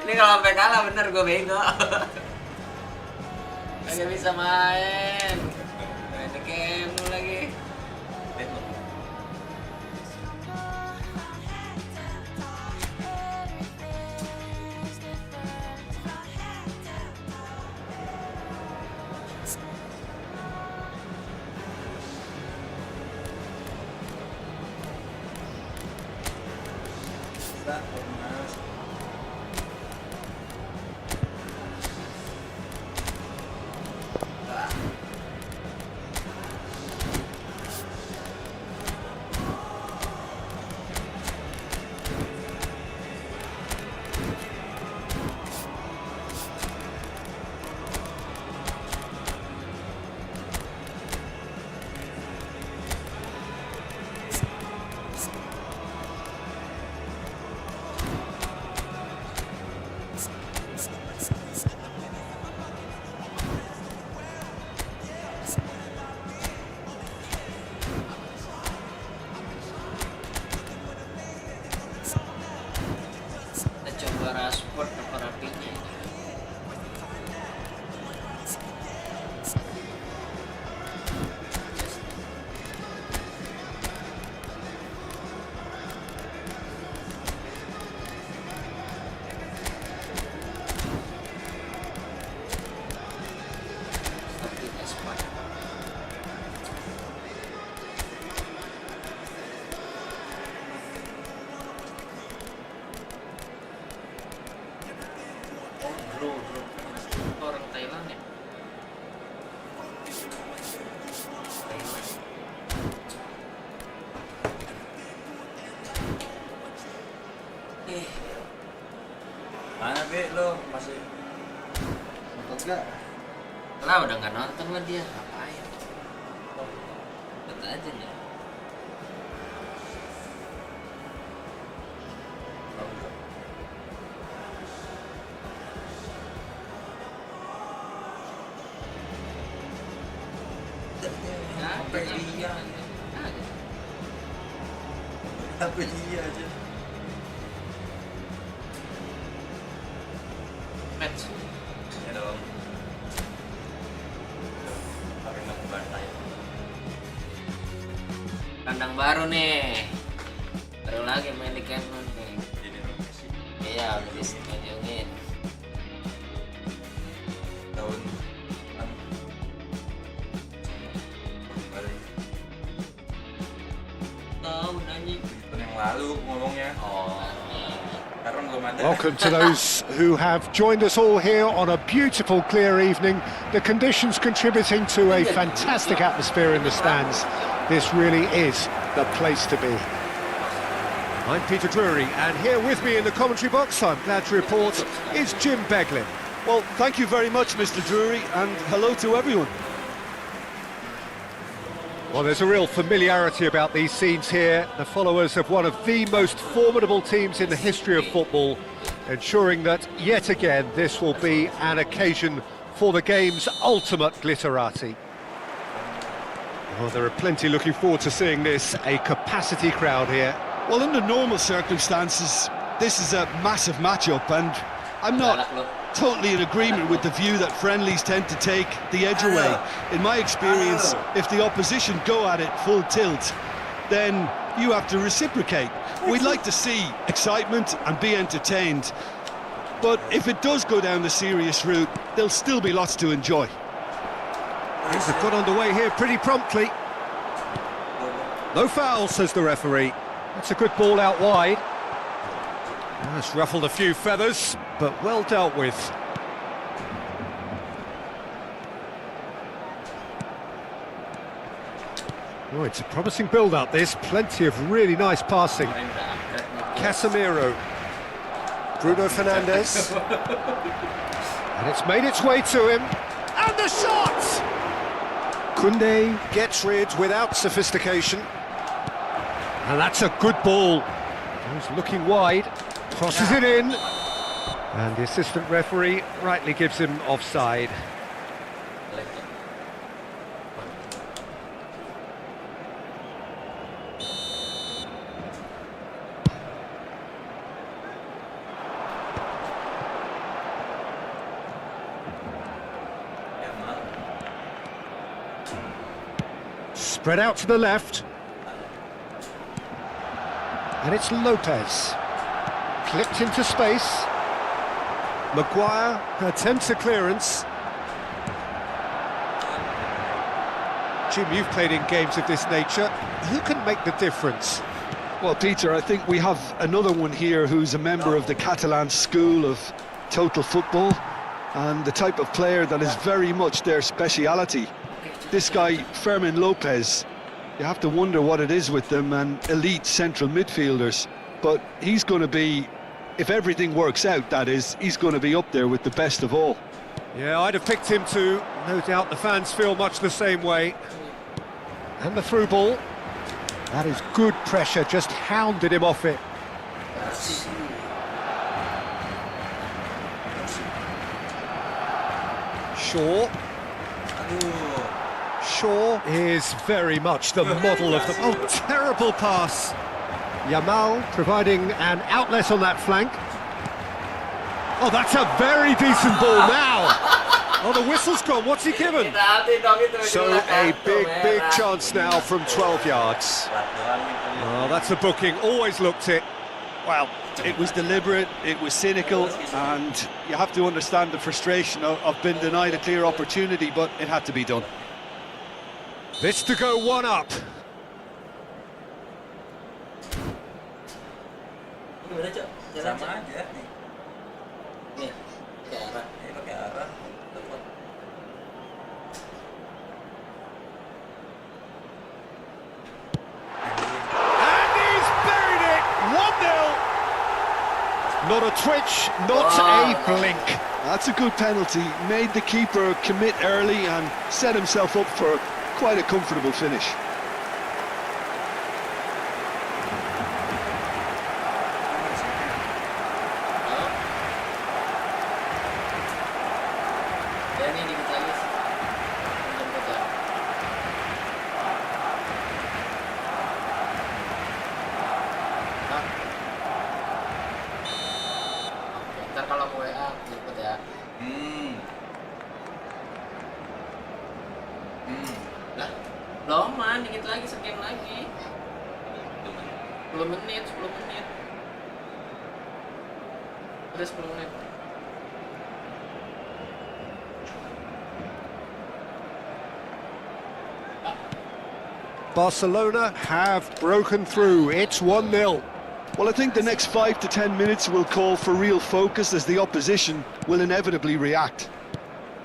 A: Ini kalau sampai kalah bener gue bego. Kagak bisa main. Main game lu lagi.
E: gak?
A: Lah udah nggak nonton lah dia, ngapain? Betul aja nih.
E: Sampai dia. Sampai dia aja.
A: Match.
E: Ya dong. Tapi nggak mau bantai.
A: Kandang baru nih. Baru lagi main di Cameron nih.
E: Jadi Messi
A: Iya, udah dikunjungin.
E: tahun 6 balik
A: Tahun anjing.
E: tahun yang lalu ngomongnya.
A: Oh.
E: Karena belum ada.
B: Welcome to those who have joined us all here on a beautiful, clear evening. The conditions contributing to a fantastic atmosphere in the stands. This really is the place to be. I'm Peter Drury, and here with me in the commentary box, I'm glad to report, is Jim Beglin.
C: Well, thank you very much, Mr. Drury, and hello to everyone.
B: Well, there's a real familiarity about these scenes here. The followers of one of the most formidable teams in the history of football, ensuring that, yet again, this will be an occasion for the game's ultimate glitterati. Well, there are plenty looking forward to seeing this, a capacity crowd here.
C: Well, under normal circumstances, this is a massive matchup, and I'm not totally in agreement with the view that friendlies tend to take the edge away. In my experience, if the opposition go at it full tilt, then you have to reciprocate. We'd like to see excitement and be entertained, but if it does go down the serious route, there'll still be lots to enjoy.
B: Things have got underway here pretty promptly. No foul, says the referee. That's a good ball out wide. That's ruffled a few feathers, but well dealt with. Oh, it's a promising build-up, this. Plenty of really nice passing. Casemiro. Bruno Fernandes. And it's made its way to him. And the shot! Koundé gets rid without sophistication. And that's a good ball. He's looking wide, crosses it in. And the assistant referee rightly gives him offside. Spread out to the left. And it's Lopez. Clipped into space. Maguire attempts a clearance. Jim, you've played in games of this nature. Who can make the difference?
C: Well, Peter, I think we have another one here who's a member of the Catalan school of total football, and the type of player that is very much their speciality. This guy, Fermin Lopez, you have to wonder what it is with them and elite central midfielders. But he's going to be, if everything works out, that is, he's going to be up there with the best of all.
B: Yeah, I'd have picked him too. No doubt the fans feel much the same way. And the through ball. That is good pressure, just hounded him off it. Shaw. Shaw is very much the model of the... Oh, terrible pass. Yamal providing an outlet on that flank. Oh, that's a very decent ball now. Oh, the whistle's gone. What's he given? So a big chance now from 12 yards. Oh, that's a booking. Always looked it.
C: Well, it was deliberate, it was cynical, and you have to understand the frustration of being denied a clear opportunity, but it had to be done.
B: This to go one up.
E: Sama aja nih.
A: Nih, ke arah.
E: Ini pakai arah. Tepat.
B: And he's buried it! 1-0! Not a twitch, not a blink.
C: That's a good penalty. Made the keeper commit early and set himself up for quite a comfortable finish.
A: Ini dikit lagi. Jemput ya. Nah. Oke, ntar kalau mau WA jemput ya. Lah, belum man, dikit lagi, sekian lagi. 10 menit. Udah 10 menit.
B: Barcelona have broken through. It's 1-0.
C: Well, I think the next 5 to 10 minutes will call for real focus as the opposition will inevitably react.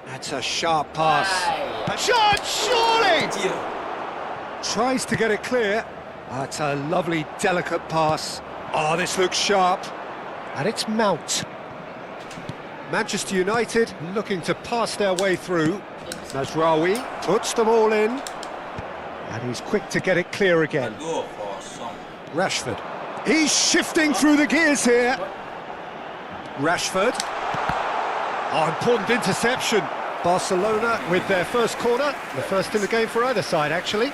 B: That's a sharp pass.
A: Aye.
B: A shot, surely!
E: Anjir.
B: Tries to get it clear. That's a lovely, delicate pass. Oh, this looks sharp. And it's Mount. Manchester United looking to pass their way through. Nasraoui puts them all in. And he's quick to get it clear again.
E: Aduh, kosong.
B: Rashford. He's shifting through the gears here. Rashford. Oh, important interception. Barcelona with their first corner. The first in the game for either side, actually.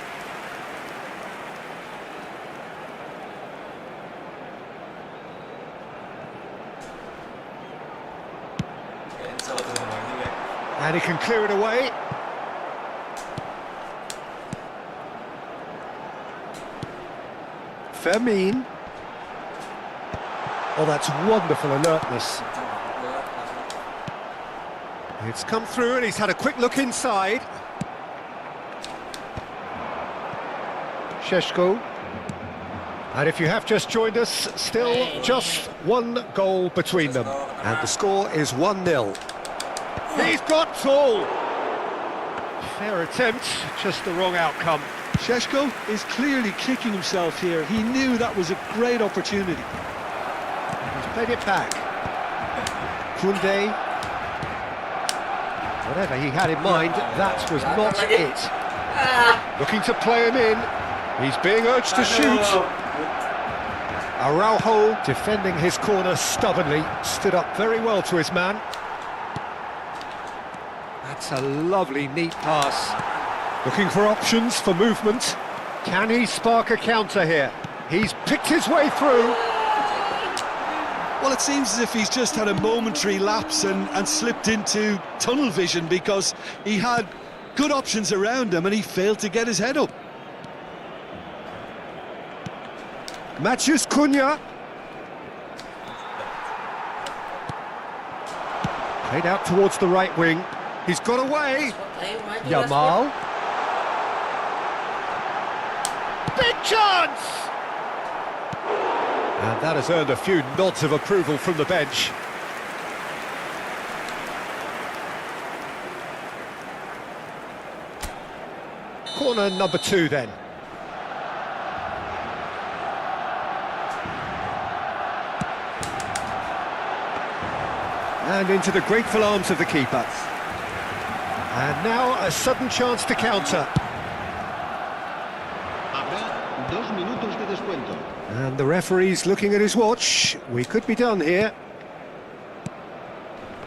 E: Cancel tuh sama juga.
B: And he can clear it away. Fermin. Oh, that's wonderful alertness. It's come through and he's had a quick look inside. Šeško. And if you have just joined us, still just one goal between them. And the score is 1-0. He's got Tool. Fair attempt, just the wrong outcome.
C: Šeško is clearly kicking himself here. He knew that was a great opportunity.
B: He's played it back. Koundé. Whatever he had in mind, that was not it. Looking to play him in. He's being urged to shoot. Araujo defending his corner stubbornly. Stood up very well to his man. That's a lovely, neat pass. Looking for options for movement. Can he spark a counter here? He's picked his way through.
C: Well, it seems as if he's just had a momentary lapse and slipped into tunnel vision because he had good options around him and he failed to get his head up.
B: Matheus Cunha. Played out towards the right wing. He's got away. Yamal. Big chance! And that has earned a few nods of approval from the bench. Corner number 2 then. And into the grateful arms of the keeper. And now a sudden chance to counter.
I: Habrá 2 minutos de descuento.
B: And the referee's looking at his watch. We could be done here.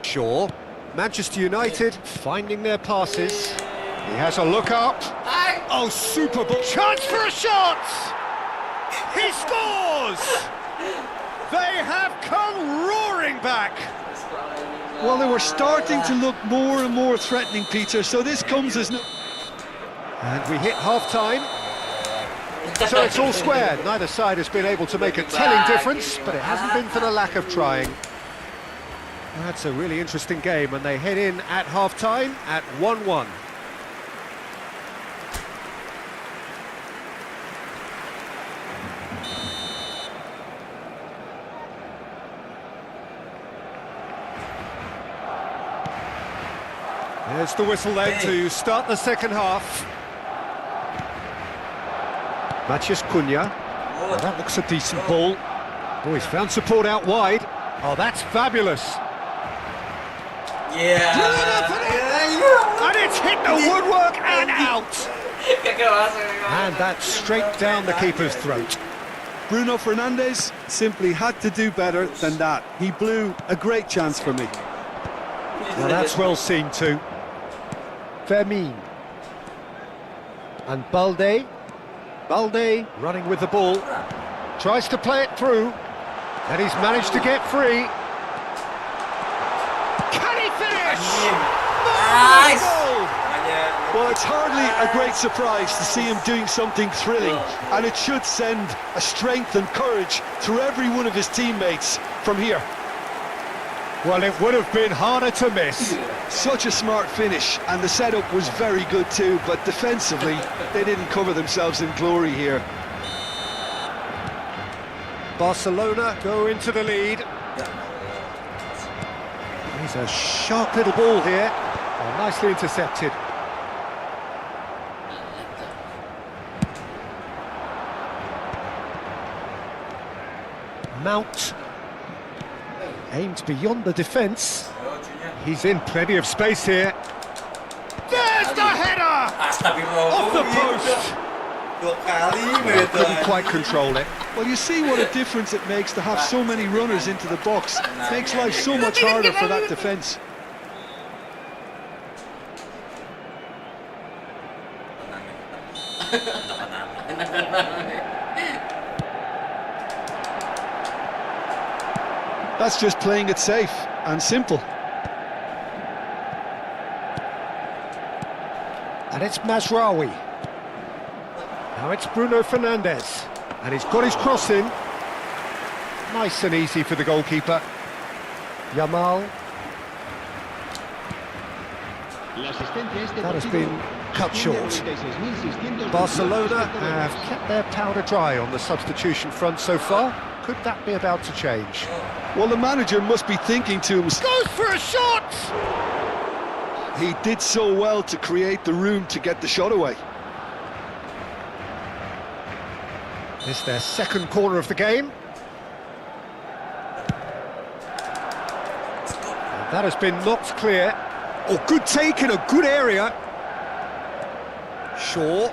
B: Shaw. Manchester United finding their passes. He has a look up. Oh, super ball. Chance for a shot! He scores! They have come roaring back.
C: Well, they were starting to look more and more threatening, Peter, so this comes as no...
B: And we hit half-time. So it's all square. Neither side has been able to make a telling difference, but it hasn't been for the lack of trying. That's a really interesting game, and they head in at half-time at 1-1. There's the whistle then to start the second half. Matheus Cunha. Well, that looks a decent ball. Oh, he's found support out wide. Oh, that's fabulous. And it's hit the woodwork and out.
A: Kagak masuk.
B: And that's straight down the keeper's throat.
C: Bruno Fernandes simply had to do better than that. He blew a great chance for me.
B: Well, that's well seen too. Fermin. And Balde. Balde running with the ball. Tries to play it through. And he's managed to get free. Can he finish?
A: Nice.
B: Goal!
C: Well, it's hardly a great surprise to see him doing something thrilling, and it should send a strength and courage through every one of his teammates from here.
B: Well, it would have been harder to miss.
C: Such a smart finish, and the setup was very good too, but defensively, they didn't cover themselves in glory here.
B: Barcelona go into the lead. He's a sharp little ball here. Oh, nicely intercepted. Mount aimed beyond the defence. He's in plenty of space here. There's the header! Off the post! Couldn't quite control it.
C: Well, you see what a difference it makes to have so many runners into the box. Makes life so much harder for that defence. That's just playing it safe and simple.
B: And it's Mazraoui. Now it's Bruno Fernandes. And he's got his cross in. Nice and easy for the goalkeeper. Yamal. That has been cut short. Barcelona have kept their powder dry on the substitution front so far. Could that be about to change?
C: Well, the manager must be thinking to himself,
B: Goes for a shot!
C: he did so well to create the room to get the shot away.
B: It's their second corner of the game. And that has been knocked clear. Oh, good take in a good area. Shaw.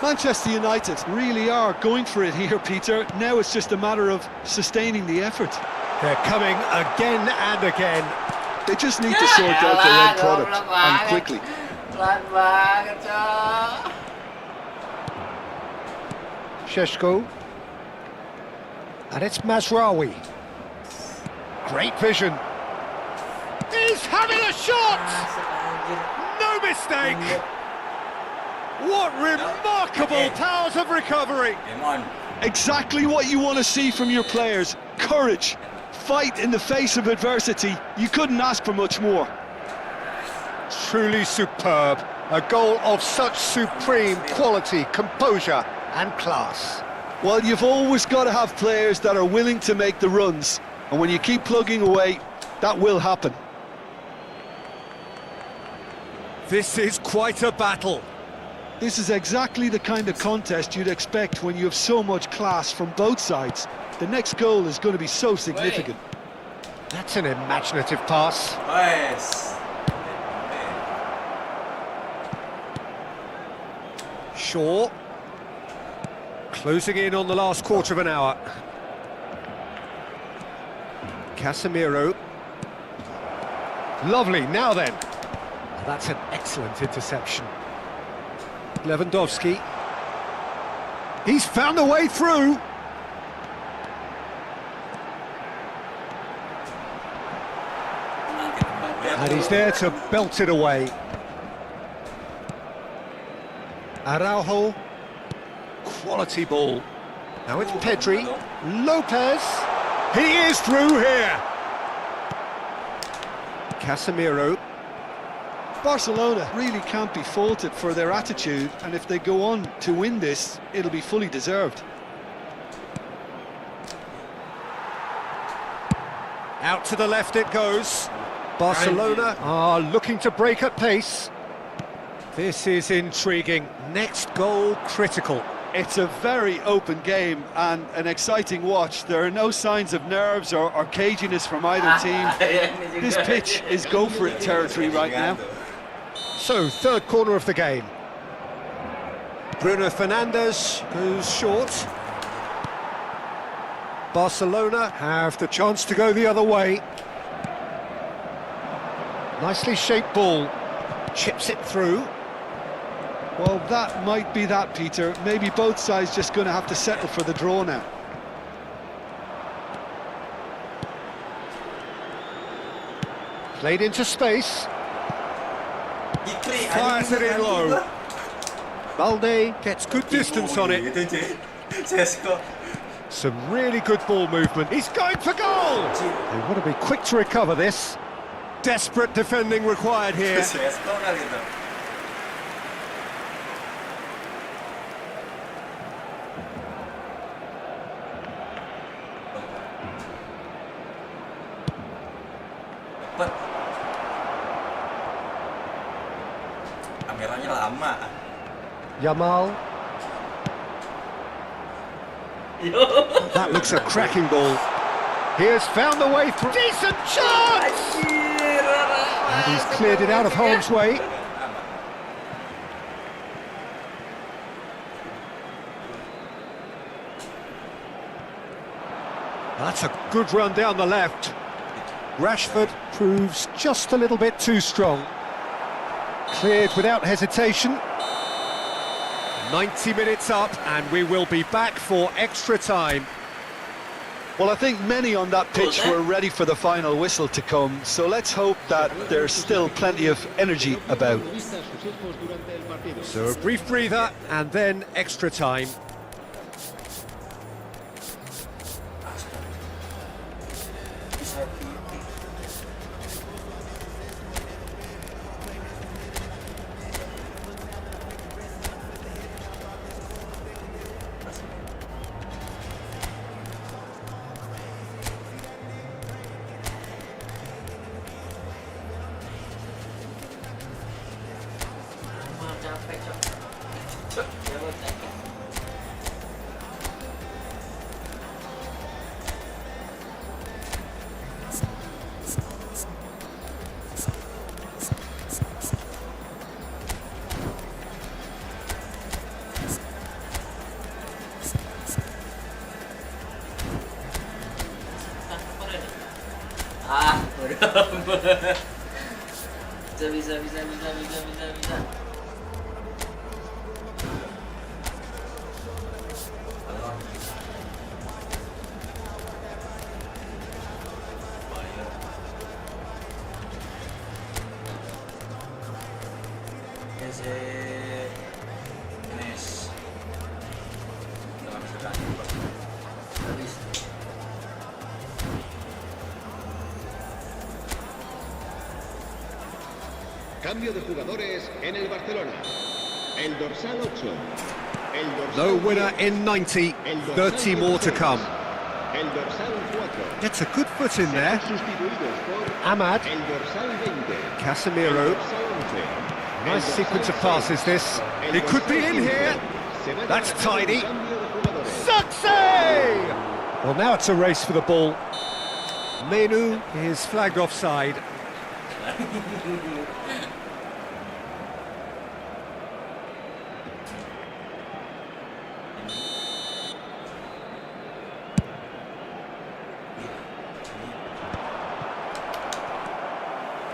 C: Manchester United really are going for it here, Peter. Now it's just a matter of sustaining the effort.
B: They're coming again and again.
C: They just need to sort out their end product, and quickly.
A: Pelan banget, Cok.
B: Šeško. And it's Mazraoui. Great vision. He's having a shot! No mistake! What remarkable powers of recovery!
C: Exactly what you want to see from your players. Courage. Fight in the face of adversity. You couldn't ask for much more.
B: Truly superb. A goal of such supreme quality, composure and class.
C: Well, you've always got to have players that are willing to make the runs. And when you keep plugging away, that will happen.
B: This is quite a battle.
C: This is exactly the kind of contest you'd expect when you have so much class from both sides. The next goal is going to be so significant.
B: That's an imaginative pass. Shaw. Closing in on the last quarter of an hour. Casemiro. Lovely, now then. That's an excellent interception. Lewandowski. He's found a way through. And he's there to belt it away. Araujo. Quality ball. Now it's Pedri. Lopez. He is through here. Casemiro.
C: Barcelona really can't be faulted for their attitude, and if they go on to win this, it'll be fully deserved.
B: Out to the left it goes. Barcelona are looking to break at pace. This is intriguing. Next goal critical.
C: It's a very open game and an exciting watch. There are no signs of nerves or caginess from either team. This pitch is go-for-it territory right now.
B: So, third corner of the game. Bruno Fernandes goes short. Barcelona have the chance to go the other way. Nicely shaped ball. Chips it through.
C: Well, that might be that, Peter. Maybe both sides just going to have to settle for the draw now.
B: Played into space. Fires it in low. Balde gets good distance on it. Some really good ball movement. He's going for goal! They want to be quick to recover this. Desperate defending required here.
E: Kameranya lama.
B: Yamal. That looks a cracking ball. He has found the way through. Decent chance! And he's cleared it out of harm's way. That's a good run down the left. Rashford proves just a little bit too strong. Cleared without hesitation. 90 minutes up and we will be back for extra time.
C: Well, I think many on that pitch were ready for the final whistle to come, so let's hope that there's still plenty of energy about.
B: So a brief breather and then extra time.
A: Bisa.
I: Cambio de jugadores en el Barcelona. El dorsal 8. El dorsal
B: No winner
I: 10,
B: in 90,
I: el dorsal
B: 30 more to
I: 16,
B: come.
I: El dorsal 4.
B: Gets a good foot in there.
I: Sustituidos por
B: Ahmad,
I: el dorsal 20.
B: Casemiro.
I: El dorsal 11.
B: Nice
I: El
B: sequence of
I: dorsal
B: passes
I: 6.
B: this.
I: El
B: He could be
I: dorsal
B: in
I: 15.
B: here.
I: Se va a
B: That's
I: llevar a cabo un
B: tidy.
I: cambio de jugadores.
B: Success! Well, now it's a race for the ball. Menu is flagged offside.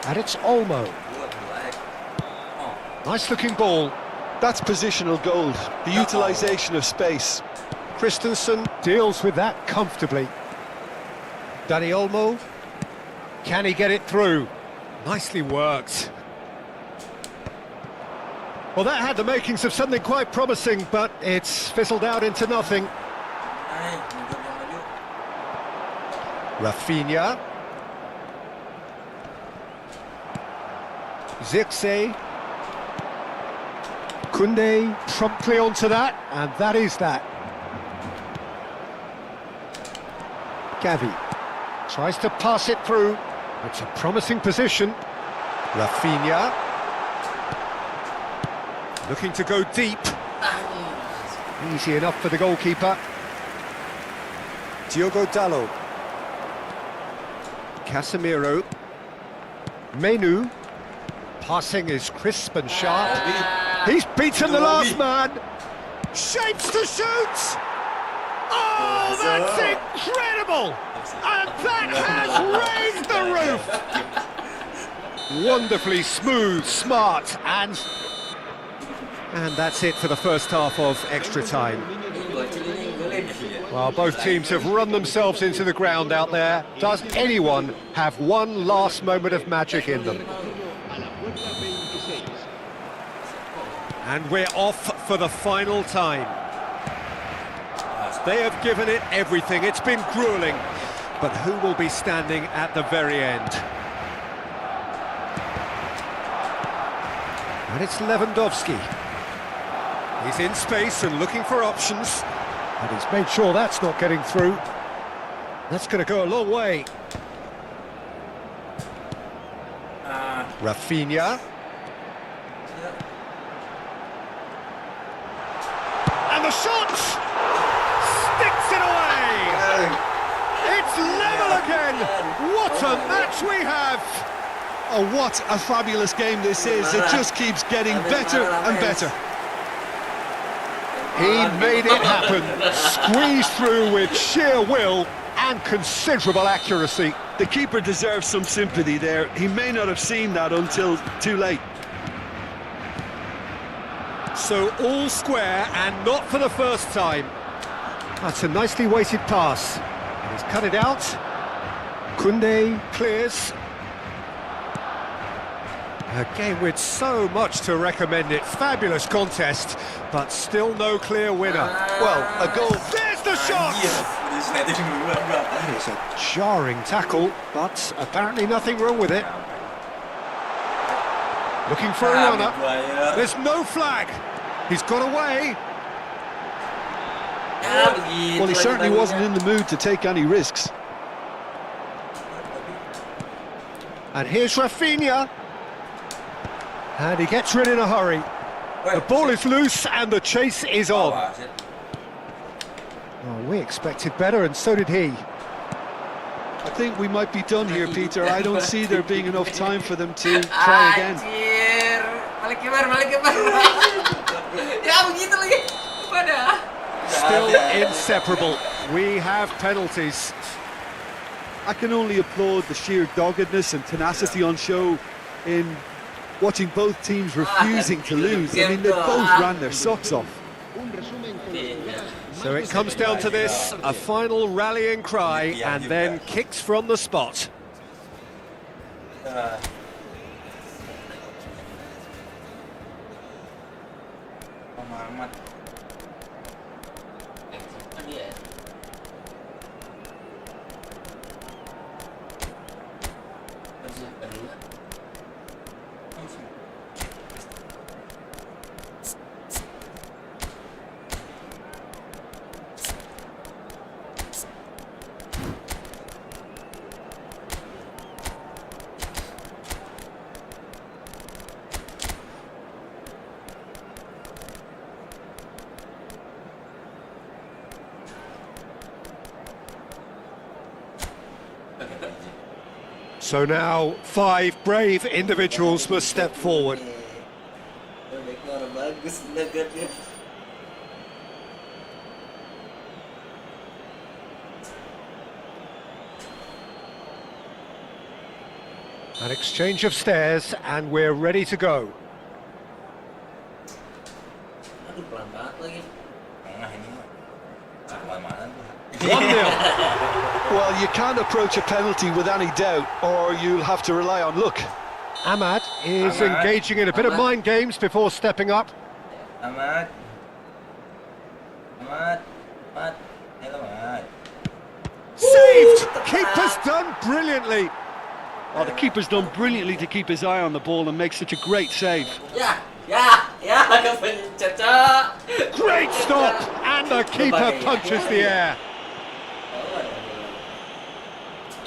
B: And it's Olmo. Nice looking ball.
C: That's positional gold, the utilisation of space.
B: Christensen deals with that comfortably. Dani Olmo. Can he get it through? Nicely worked. Well, that had the makings of something quite promising, but it's fizzled out into nothing. Rafinha. Zirkzee. Koundé promptly onto that, and that is that. Gavi tries to pass it through. It's a promising position. Rafinha looking to go deep. Easy enough for the goalkeeper. Diogo Dalot. Casemiro. Menu. Passing is crisp and sharp. He's beaten the last man. Shapes to shoot. Oh, that's incredible! And that has raised the roof. Wonderfully smooth, smart, and that's it for the first half of extra time. Well, both teams have run themselves into the ground out there. Does anyone have one last moment of magic in them? And we're off for the final time. They have given it everything. It's been grueling. But who will be standing at the very end? And it's Lewandowski. He's in space and looking for options. And he's made sure that's not getting through. That's going to go a long way. Rafinha. And the shot! Sticks it away! It's level again! What a match we have!
C: Oh, what a fabulous game this is. It just keeps getting better and better.
B: He made it happen, squeezed through with sheer will and considerable accuracy.
C: The keeper deserves some sympathy there. He may not have seen that until too late.
B: So all square and not for the first time. That's a nicely weighted pass. And he's cut it out. Koundé clears. A game with so much to recommend it. Fabulous contest, but still no clear winner. Well, a goal. There's the shot! That is a jarring tackle, but apparently nothing wrong with it. Looking for a runner. There's no flag. He's got away.
C: Well, he certainly wasn't in the mood to take any risks.
B: And here's Rafinha. And he gets rid in a hurry. The ball is loose and the chase is on. Oh, we expected better, and so did he.
C: I think we might be done here, Peter. I don't see there being enough time for them to try again.
B: Still inseparable. We have penalties.
C: I can only applaud the sheer doggedness and tenacity on show in watching both teams refusing to lose. I mean, they both ran their socks off.
B: So it comes down to this, a final rallying cry, and then kicks from the spot. So now 5 brave individuals must step forward. An exchange of stares and we're ready to go.
C: Well, you can't approach a penalty with any doubt, or you'll have to rely on luck.
B: Ahmad is engaging in a bit of mind games before stepping up. Saved! Keeper's done brilliantly.
C: Oh, the keeper's done brilliantly to keep his eye on the ball and make such a great save.
B: Great stop! And the keeper punches the air.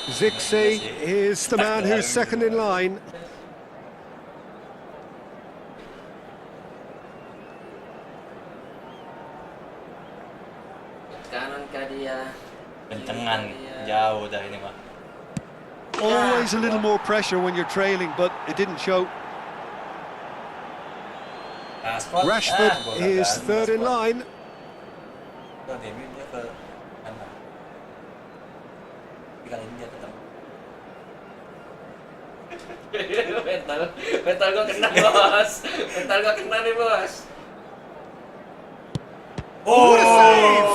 B: Zixi is the man who's second in line.
A: kanan kah dia?
E: Kencengan jauh dah ini mah.
C: Always a little more pressure when you're trailing, but it didn't show. Rashford is third in line.
E: Dia ke kanan. Kali ini dia ketemu.
A: Mental gua kena bos. Mental gua kena nih bos.
C: What a save!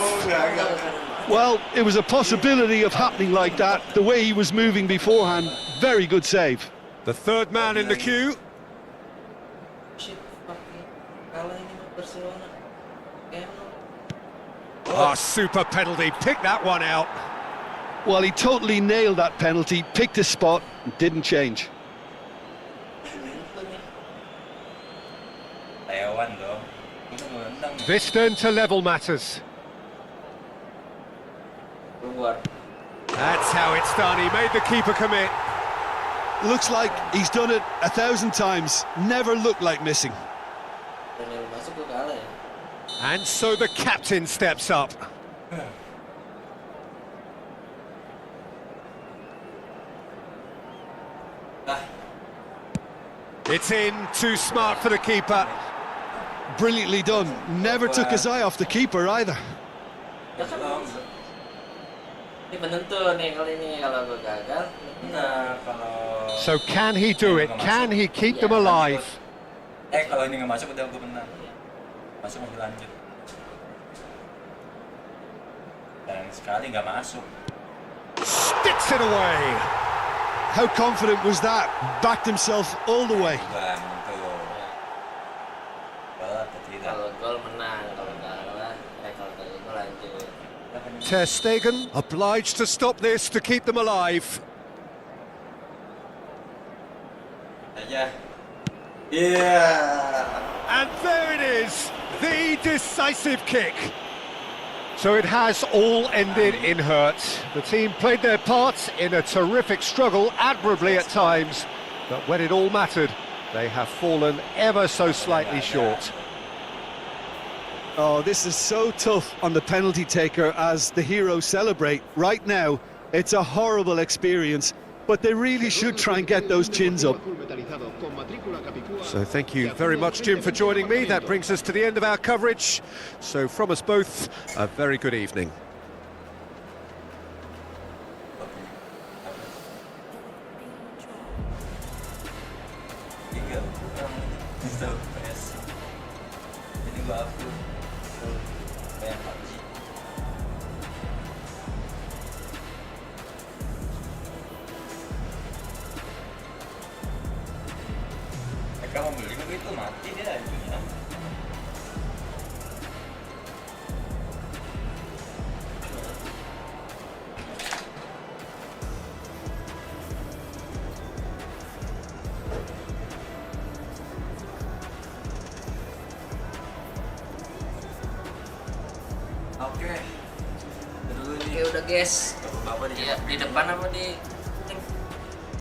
C: Well, it was a possibility of happening like that. The way he was moving beforehand, very good save.
B: The third man in the queue.
A: Shit, fucking kalah ini mah Barcelona.
B: Ah, super penalty. Pick that one out.
C: Well, he totally nailed that penalty, picked his spot, and didn't change.
E: Taiwan dong.
B: This then to level matters.
A: Keluar.
B: That's how it's done. He made the keeper commit.
C: Looks like he's done it 1,000 times. Never looked like missing.
A: Daniel masuk gua kalah ya.
B: And so the captain steps up. It's in, too smart for the keeper.
C: Brilliantly done. Never took his eye off the keeper either.
A: Ya kan ini penentu nih kali ini kalau gua gagal.
E: Nah, kalau
B: So can he do it? Can he keep them alive?
E: kalau ini nggak masuk udah gue menang. Masuk masih lanjut. Dan sekali nggak masuk.
B: Sticks it away.
C: How confident was that? Backed himself all the way.
E: Bang, itu. Gol atau tidak?
A: Kalau gol menang, kalau kalah, kalau gol lanjut.
B: Ter Stegen obliged to stop this to keep them alive.
E: Aja. Yeah.
B: And there it is, the decisive kick. So it has all ended in hurt. The team played their part in a terrific struggle, admirably at times, but when it all mattered, they have fallen ever so slightly short.
C: Oh, this is so tough on the penalty taker as the heroes celebrate. Right now, it's a horrible experience, but they really should try and get those chins up.
B: So thank you very much, Jim, for joining me. That brings us to the end of our coverage. So from us both, a very good evening.
E: Tiga. PS. Ini gua upload. Kayak PUBG. Mereka mau beli begitu mati dia itunya. Oke. Dulu
A: Oke
E: nih.
A: udah guys.
E: Apa di
A: Ya di depan apa di